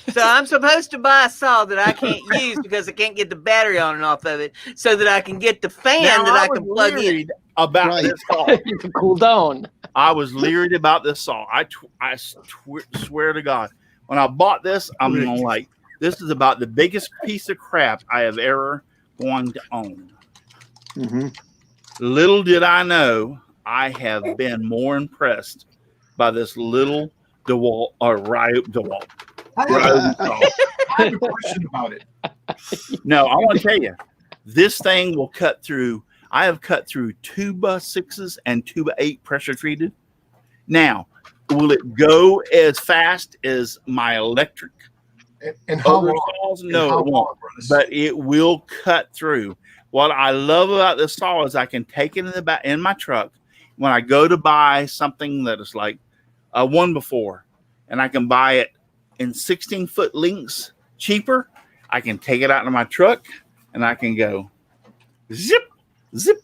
So I'm supposed to buy a saw that I can't use because I can't get the battery on and off of it, so that I can get the fan that I can was plug in. leery about Right. this saw. You can cool down. I was leery about this saw. I swear to God, when I bought this, I'm like, this is about the biggest piece of crap I have ever going to own. Mm-hmm. Little did I know, I have been more impressed by this little Ryobi saw. I have a question about it. No, I want to tell you, this thing will cut through. I have cut through 2x6s and 2x8 pressure treated. Now, will it go as fast as my electric And how other long? saws? And No, how it won't. long, Russ? But it will cut through. What I love about this saw is I can take it in my truck when I go to buy something that is like a 1x4, and I can buy it in 16-foot lengths cheaper. I can take it out of my truck and I can go zip,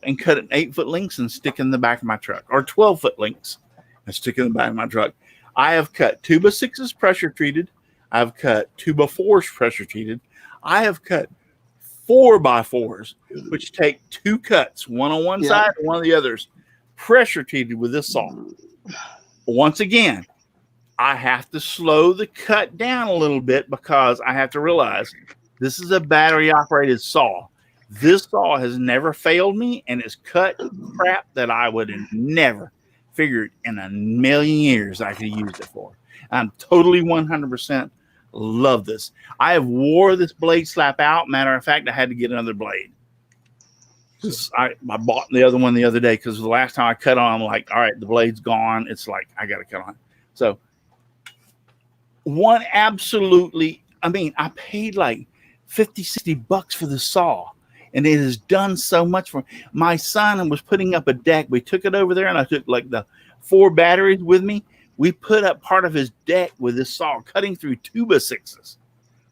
and cut it in 8-foot lengths and stick in the back of my truck, or 12-foot lengths and stick in the back of my truck. I have cut 2x6s pressure treated. I've cut 2x4s pressure treated. I have cut 4x4s, which take 2 cuts, one on one side and one on the others, pressure treated with this saw. Once again, I have to slow the cut down a little bit because I have to realize this is a battery operated saw. This saw has never failed me, and it's cut crap that I would have never figured in a million years I could use it for. I'm totally 100% love this. I have wore this blade slap out. Matter of fact, I had to get another blade. I bought the other one the other day because the last time I cut on, I'm like, all right, the blade's gone. It's like, I got to cut on. So one absolutely, I mean, I paid like $50-$60 for the saw, and it has done so much for my son. And was putting up a deck. We took it over there, and I took like the 4 batteries with me. We put up part of his deck with this saw, cutting through 2x6s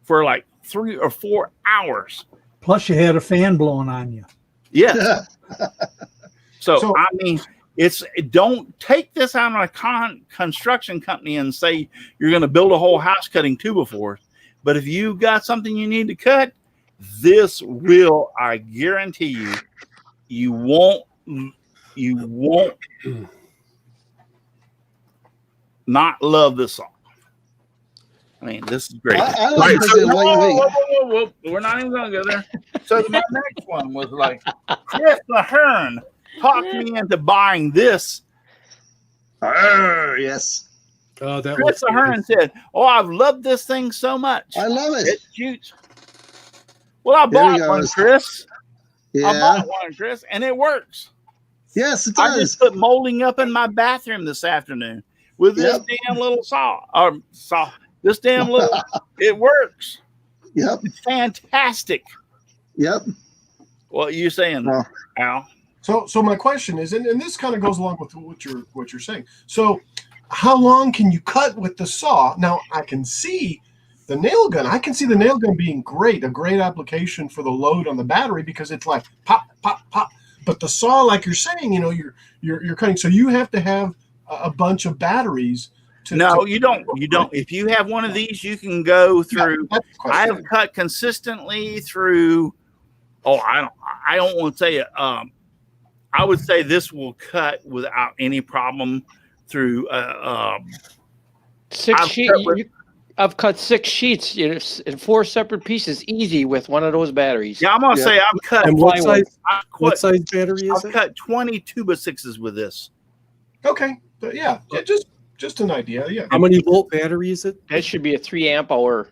for like 3 or 4 hours. Plus, you had a fan blowing on you. Yes. So So- I mean, don't take this out on a construction company and say you're going to build a whole house cutting 2x4s. But if you got something you need to cut, this will, I guarantee you won't not love this song. I mean, this is great. I like Right, the whoa. We're not even going to go there. So my next one was like, Chris Ahern talked me into buying this. Yes. That Chris looks Ahern said, "Oh, I've loved this thing so much. I love It it. shoots." Well, I There he bought one, goes. Chris. I Yeah. bought one, Chris, and it works. Yes, it I does. just put molding up in my bathroom this afternoon with this damn little saw. This damn little. It works. Yep. It's fantastic. Yep. What are you saying, Well, Al? So my question is, and this kind of goes along with what you're saying. So, how long can you cut with the saw? Now I can see the nail gun. I can see the nail gun being a great application for the load on the battery because it's like pop, pop, pop. But the saw, like you're saying, you're cutting. So you have to have a bunch of batteries. No, you don't. You don't. If you have one of these, you can go through. I have cut consistently through. Oh, I don't want to say it. I would say this will cut without any problem through. 6 sheets. I've cut 6 sheets in 4 separate pieces, easy with one of those batteries. Yeah, I'm gonna say I've cut. And what size battery is I've it? cut 20 2x6s with this. Okay, but yeah, just an idea. Yeah. How many volt battery is it? That should be a 3 amp hour.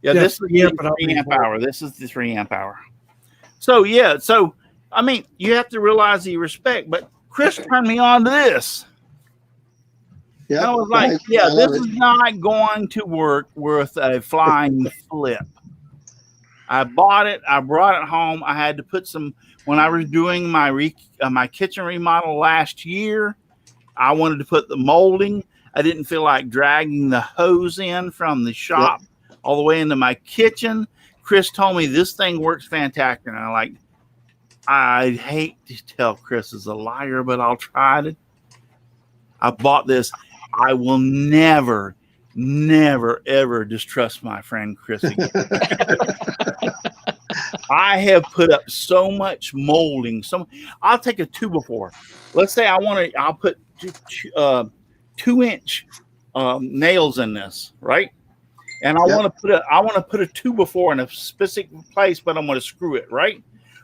Yeah, Yeah, this is 3 the amp, but how 3 many amp volt? hour. This is the 3 amp hour. So yeah, I mean, you have to realize the respect. But Chris turned me on to this. yep. I was like, I yeah, love this it. is not going to work worth a flying flip. I bought it. I brought it home. I had to put some, when I was doing my my kitchen remodel last year, I wanted to put the molding. I didn't feel like dragging the hose in from the shop all the way into my kitchen. Chris told me this thing works fantastic. And I hate to tell Chris is a liar, but I'll try it. I bought this. I will never, ever distrust my friend Chris again. I have put up so much molding. I'll take a 2x4. Let's say I'll put 2-inch nails in this, right? And I want to put a 2x4 in a specific place, but I'm going to screw it, right?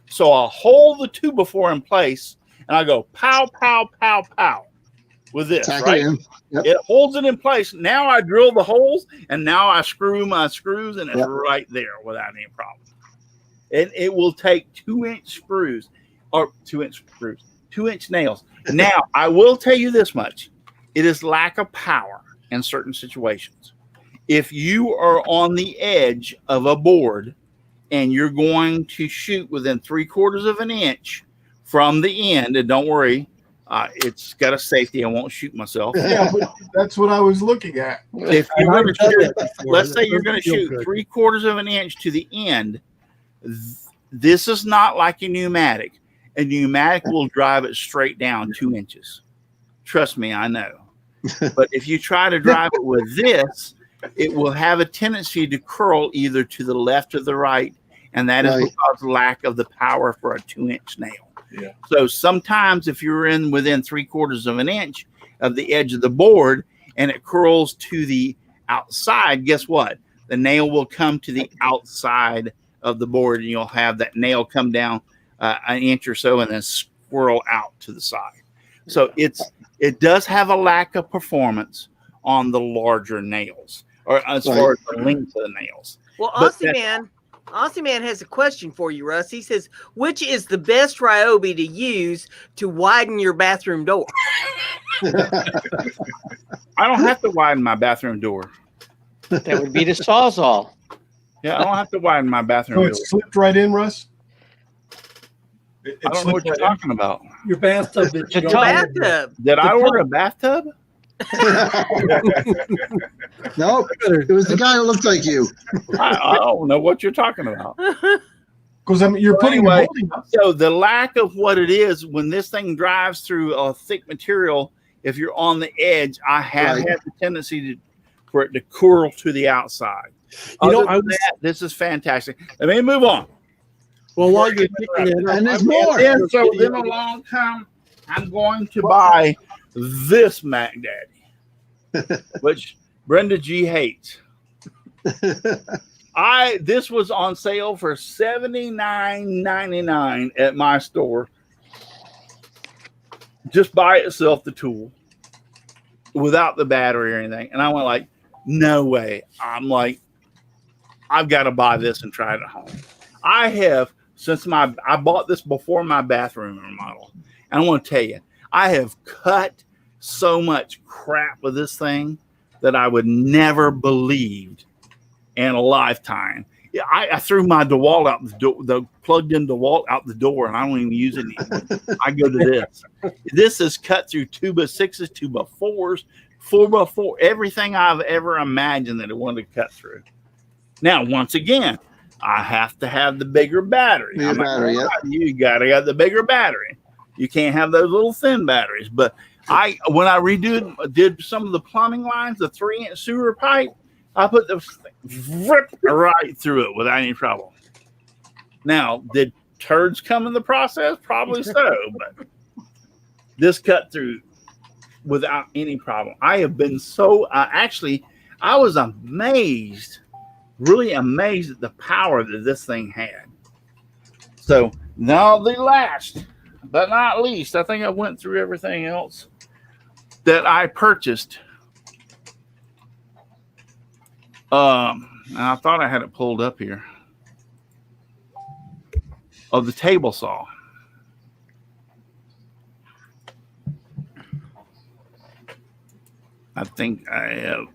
So I'll hold the 2x4 in place, and I go pow, pow, pow, pow with this, right? Yep. It holds it in place. Now I drill the holes, and now I screw my screws, and it's right there without any problem. And it will take 2-inch screws, or 2-inch nails. Now, I will tell you this much. It is lack of power in certain situations. If you are on the edge of a board and you're going to shoot within 3/4 of an inch from the end, and don't worry, it's got a safety. I won't shoot myself. Yeah, but that's what I was looking at. If you're going to shoot, let's say you're going to Feel shoot good. 3/4 of an inch to the end, this is not like a pneumatic. A pneumatic will drive it straight down 2 inches. Trust me, I know. But if you try to drive it with this, it will have a tendency to curl either to the left or the right, and that is because of lack of the power for a 2-inch nail. Yeah. So sometimes if you're within 3/4 of an inch of the edge of the board and it curls to the outside, guess what? The nail will come to the outside of the board, and you'll have that nail come down an inch or so and then swirl out to the side. So it does have a lack of performance on the larger nails, or as far as the length of the nails. Well, Aussie Man has a question for you, Russ. He says, which is the best Ryobi to use to widen your bathroom door? I don't have to widen my bathroom door. That would be the Sawzall. Yeah, I don't have to widen my bathroom So door. it slipped right in, Russ? It I don't know what you're talking about. Your bathtub. That you don't have. Bathtub. Did I order a bathtub? Nope. It was the guy who looked like you. I don't know what you're talking about. Because you're putting Anyway, the molding up. so the lack of what it is when this thing drives through a thick material, if you're on the edge, I have had the tendency for it to curl to the outside. This is fantastic. Let me move on. Well, while you're picking it up, And there's more. Then, so then a long time, I'm going to buy this Mac Daddy, which Brenda G hates. This was on sale for $79.99 at my store. Just by itself, the tool. without the battery or anything. And I went like, no way. I'm like, I've got to buy this and try it at home. I have, since I bought this before my bathroom remodel. And I want to tell you, I have cut so much crap with this thing that I would never believed in a lifetime. Yeah, I threw my DeWalt out the door, the plugged-in DeWalt out the door, and I don't even use it anymore. I go to this. This is cut through 2x6s, 2x4s, 4x4, everything I've ever imagined that it wanted to cut through. Now, once again, I have to have the bigger battery. Bigger battery, yeah. You gotta have the bigger battery. You can't have those little thin batteries. But when I did some of the plumbing lines, the 3-inch sewer pipe, I put the right through it without any trouble. Now, did turds come in the process? Probably so, but this cut through without any problem. I have been so I was amazed, really amazed at the power that this thing had. So now the last but not least, I think I went through everything else that I purchased. I thought I had it pulled up here. Of the table saw. I think I have.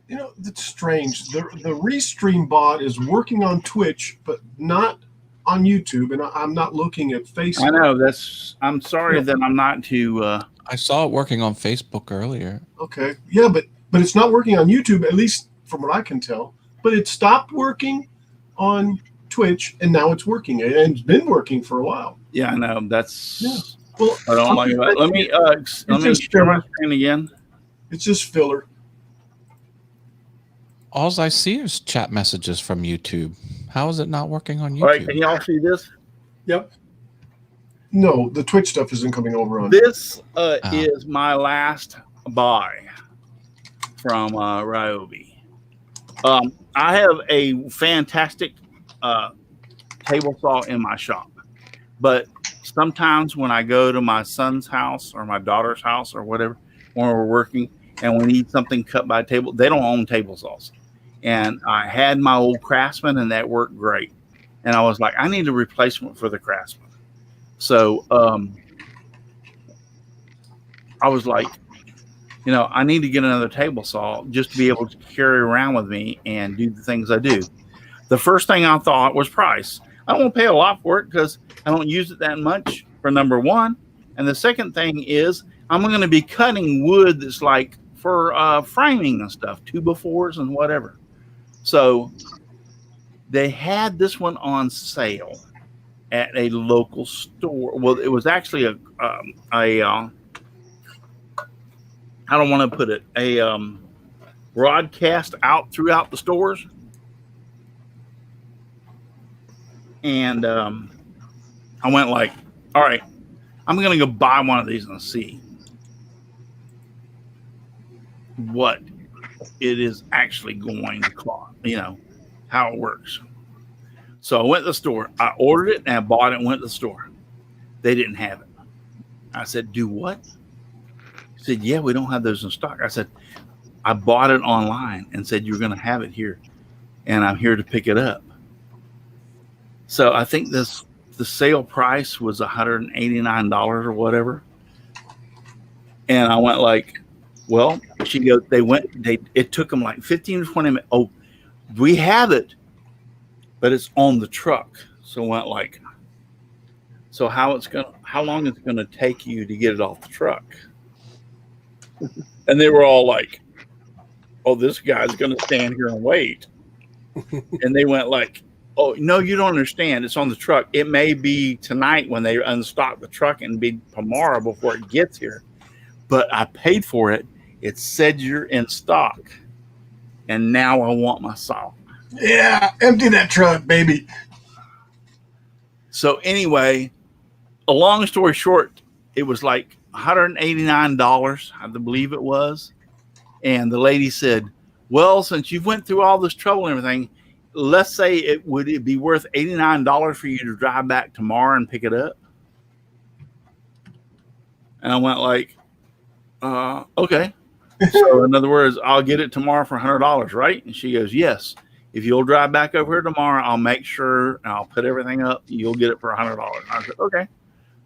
You know, that's strange. The Restream bot is working on Twitch, but not on YouTube, and I'm not looking at Facebook. I know I'm sorry that I'm not too. I saw it working on Facebook earlier. Okay, yeah, but it's not working on YouTube, at least from what I can tell. But it stopped working on Twitch, and now it's working, and it's been working for a while. Yeah, I know. That's. Yeah. Well, I don't like that. Let me share my screen again. It's just filler. All I see is chat messages from YouTube. How is it not working on YouTube? All right, can y'all see this? Yep. No, the Twitch stuff isn't coming over on. This is my last buy from Ryobi. I have a fantastic table saw in my shop, but sometimes when I go to my son's house or my daughter's house or whatever, when we're working and we need something cut by a table, they don't own table saws. And I had my old Craftsman, and that worked great. And I was like, I need a replacement for the Craftsman. So I was like, I need to get another table saw just to be able to carry around with me and do the things I do. The first thing I thought was price. I don't want to pay a lot for it because I don't use it that much, for number one. And the second thing is I'm going to be cutting wood that's like for framing and stuff, 2x4s and whatever. So they had this one on sale at a local store. Well, it was actually a I don't want to put it, a broadcast out throughout the stores. And I went like, all right, I'm going to go buy one of these and see what it is actually going to cost, how it works. So I went to the store. I ordered it and I bought it and went to the store. They didn't have it. I said, do what? He said, yeah, we don't have those in stock. I said, I bought it online and said, you're going to have it here. And I'm here to pick it up. So I think the sale price was $189 or whatever. And I went like, well, she goes, it took them like 15 to 20 minutes. Oh, we have it, but it's on the truck. So I went like, so how long is it going to take you to get it off the truck? And they were all like, oh, this guy's going to stand here and wait. And they went like, oh, no, you don't understand. It's on the truck. It may be tonight when they unstock the truck and be tomorrow before it gets here. But I paid for it. It said you're in stock. And now I want my saw. Yeah, empty that truck, baby. So anyway, a long story short, it was like $189, I believe it was. And the lady said, well, since you've went through all this trouble and everything, let's say it be worth $89 for you to drive back tomorrow and pick it up? And I went like, okay. So in other words, I'll get it tomorrow for $100, right? And she goes, yes. If you'll drive back over here tomorrow, I'll make sure and I'll put everything up. You'll get it for $100. I said, okay.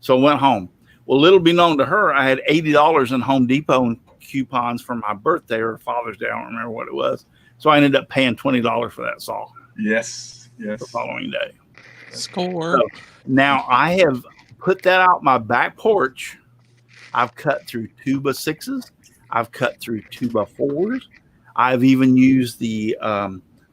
So I went home. Well, little be known to her, I had $80 in Home Depot coupons for my birthday or Father's Day. I don't remember what it was. So I ended up paying $20 for that saw. Yes. The following day. Score. So now I have put that out my back porch. I've cut through 2x6s. I've cut through 2x4s. I've even used the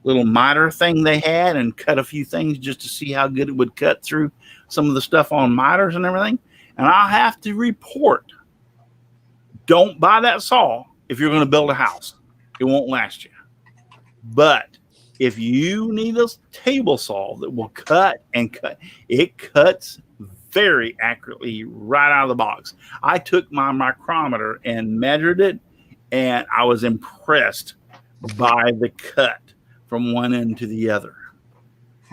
little miter thing they had and cut a few things just to see how good it would cut through some of the stuff on miters and everything. And I'll have to report, don't buy that saw if you're going to build a house. It won't last you. But if you need a table saw that will cut and cut, it cuts very accurately right out of the box. I took my micrometer and measured it, and I was impressed by the cut from one end to the other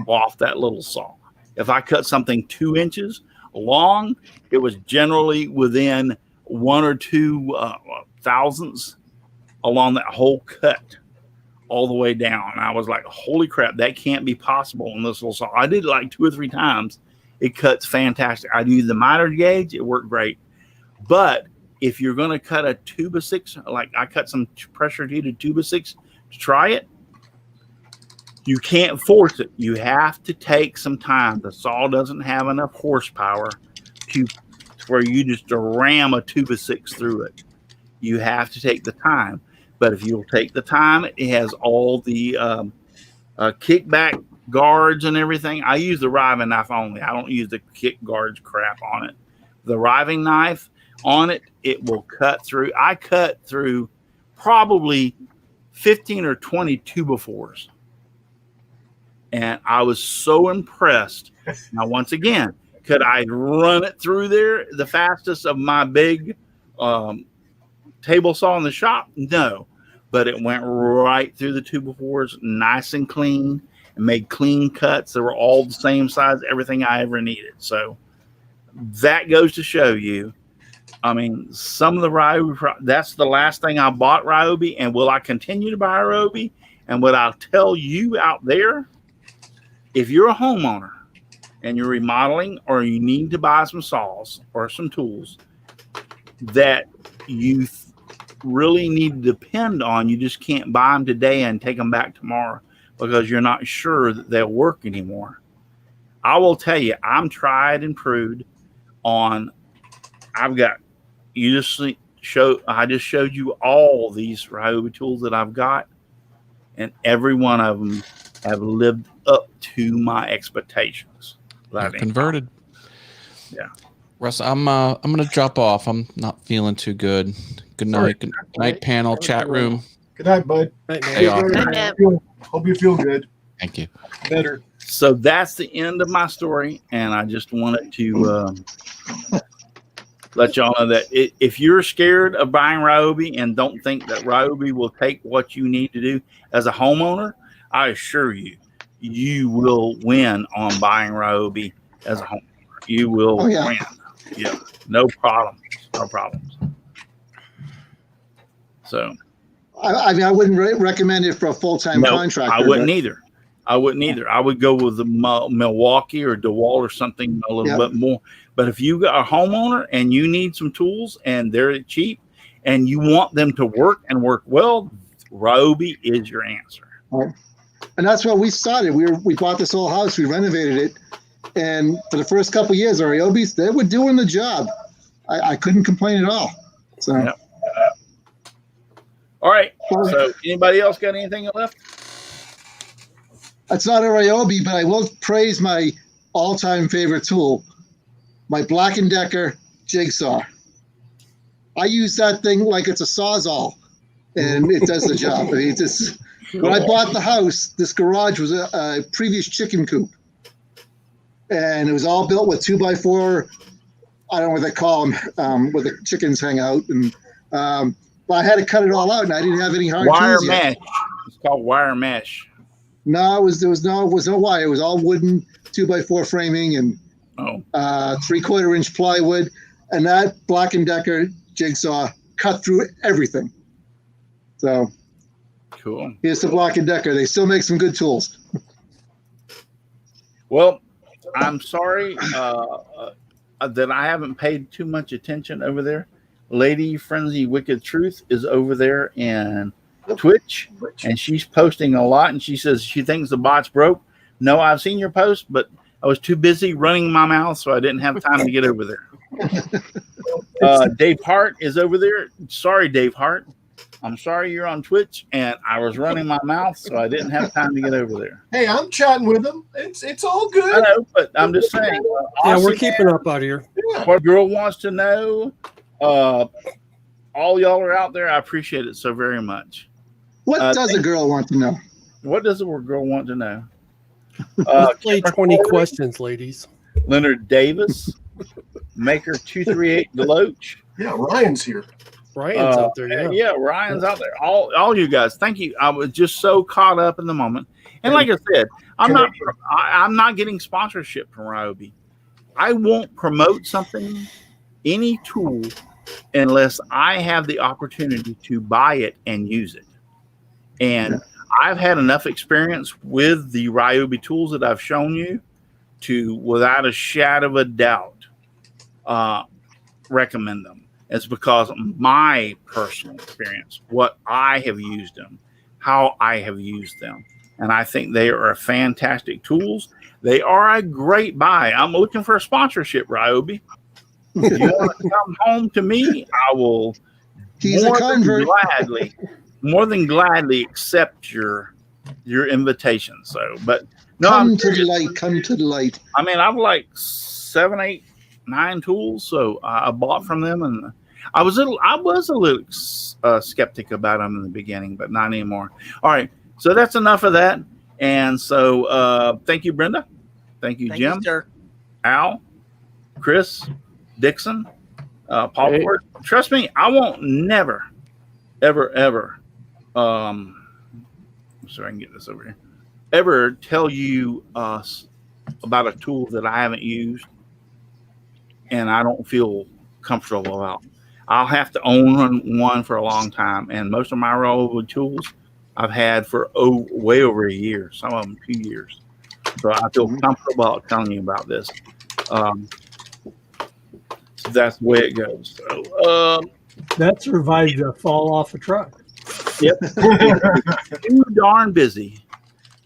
off that little saw. If I cut something 2 inches long, it was generally within 1 or 2 thousandths along that whole cut all the way down. And I was like, holy crap, that can't be possible on this little saw. I did it like 2 or 3 times. It cuts fantastic. I used the miter gauge. It worked great. But if you're going to cut a 2x6, like I cut some pressure treated 2x6 to try it, you can't force it. You have to take some time. The saw doesn't have enough horsepower to where you just ram a 2x6 through it. You have to take the time. But if you'll take the time, it has all the kickback guards and everything. I use the riving knife only. I don't use the kick guards crap on it. The riving knife on it, it will cut through. I cut through probably 15 or 20 2x4s. And I was so impressed. Now, once again, could I run it through there the fastest of my big table saw in the shop? No. But it went right through the 2x4s, nice and clean, and made clean cuts. They were all the same size, everything I ever needed. So that goes to show you. I mean, some of the Ryobi, that's the last thing I bought Ryobi. And will I continue to buy Ryobi? And what I'll tell you out there, if you're a homeowner and you're remodeling or you need to buy some saws or some tools that you really need to depend on, you just can't buy them today and take them back tomorrow because you're not sure that they'll work anymore. I will tell you, I'm tried and proved on. I just showed you all these Ryobi tools that I've got, and every one of them have lived up to my expectations. Converted. Yeah. Russ, I'm gonna drop off. I'm not feeling too good. Good night. Good night, panel, chat room. Good night, bud. Hey, all. Hope you feel good. Thank you. Better. So that's the end of my story, and I just wanted to let y'all know that if you're scared of buying Ryobi and don't think that Ryobi will take what you need to do as a homeowner, I assure you, you will win on buying Ryobi as a homeowner. You will win. Yeah, no problems. No problems. So, I mean, I wouldn't recommend it for a full-time contractor. I wouldn't either. I would go with the Milwaukee or DeWalt or something a little bit more. But if you got a homeowner and you need some tools and they're cheap and you want them to work and work well, Ryobi is your answer. Right. And that's where we started. We bought this whole house, we renovated it, and for the first couple of years, our Ryobis, they were doing the job. I couldn't complain at all. So, all right. So, anybody else got anything left? It's not a Ryobi, but I will praise my all-time favorite tool, my Black & Decker jigsaw. I use that thing like it's a Sawzall, and it does the job. I mean, when I bought the house, this garage was a previous chicken coop, and it was all built with 2x4. I don't know what they call them, where the chickens hang out, and but I had to cut it all out, and I didn't have any hard wire tools mesh. yet. It's called wire mesh. No, there was no wire. It was all wooden 2x4 framing and Oh, 3/4 inch plywood, and that Black & Decker jigsaw cut through everything. So cool. here's to Black & Decker. They still make some good tools. Well, I'm sorry that I haven't paid too much attention over there. Lady Frenzy Wicked Truth is over there in Twitch, and she's posting a lot, and she says she thinks the bot's broke. No, I've seen your post, but I was too busy running my mouth, so I didn't have time to get over there. Dave Hart is over there. Sorry, Dave Hart. I'm sorry you're on Twitch, and I was running my mouth, so I didn't have time to get over there. Hey, I'm chatting with them. It's all I good. know, but I'm just saying. Yeah, we're Austin, keeping up out here. Yeah. what girl wants to know, all y'all are out there. I appreciate it so very much. What does a girl want to know? What does a girl want to know? Let's play 20 questions, ladies. Leonard Davis, Maker 238 Deloach. Yeah, Ryan's here. Ryan's out there, yeah. Ryan's out there. All you guys, thank you. I was just so caught up in the moment. And like I said, I'm not getting sponsorship from Ryobi. I won't promote something, any tool, unless I have the opportunity to buy it and use it. And I've had enough experience with the Ryobi tools that I've shown you to, without a shadow of a doubt, recommend them. It's because of my personal experience, what I have used them, how I have used them. And I think they are fantastic tools. They are a great buy. I'm looking for a sponsorship, Ryobi. If you want to come home to me, I will He's a convert. more than gladly accept your invitation. So, but no, Come to the light. Come to the light. I mean, I've like 7, 8, 9 tools, so I bought from them, and I was a little skeptic about them in the beginning, but not anymore. All right, so that's enough of that. And so, thank you, Brenda. Thank you, Thank Jim, you, sir. Al, Chris, Dixon, Paul. Hey. Ford. Trust me, I won't never, ever. So I can get this over here. Ever tell you about a tool that I haven't used and I don't feel comfortable about. I'll have to own one for a long time, and most of my Ryobi tools I've had for way over a year, some of them 2 years. So I feel comfortable about telling you about this. So that's the way it goes. So That survived a fall off a truck. yep, too darn busy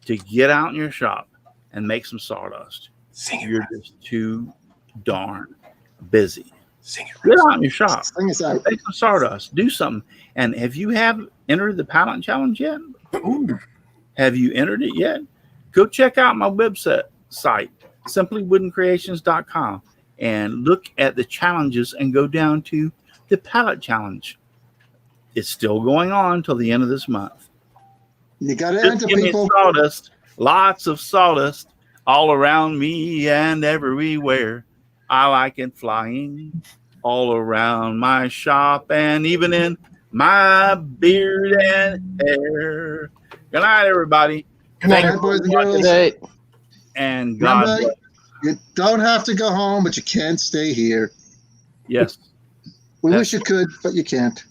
to get out in your shop and make some sawdust. You're just too darn busy. Get out in your shop. Sing us out. Make some sawdust. Do something. And have you entered the Pallet Challenge yet? Have you entered it yet? Go check out my website, simplywoodencreations.com, and look at the challenges and go down to the Pallet Challenge. It's still going on till the end of this month. You got to Just enter, give me people. sawdust, lots of sawdust all around me and everywhere. I like it flying all around my shop and even in my beard and hair. Good night, everybody. Good night, Good night, boys and girls. Good night. And God Remember, bless. you don't have to go home, but you can't stay here. Yes. We wish you could, but you can't.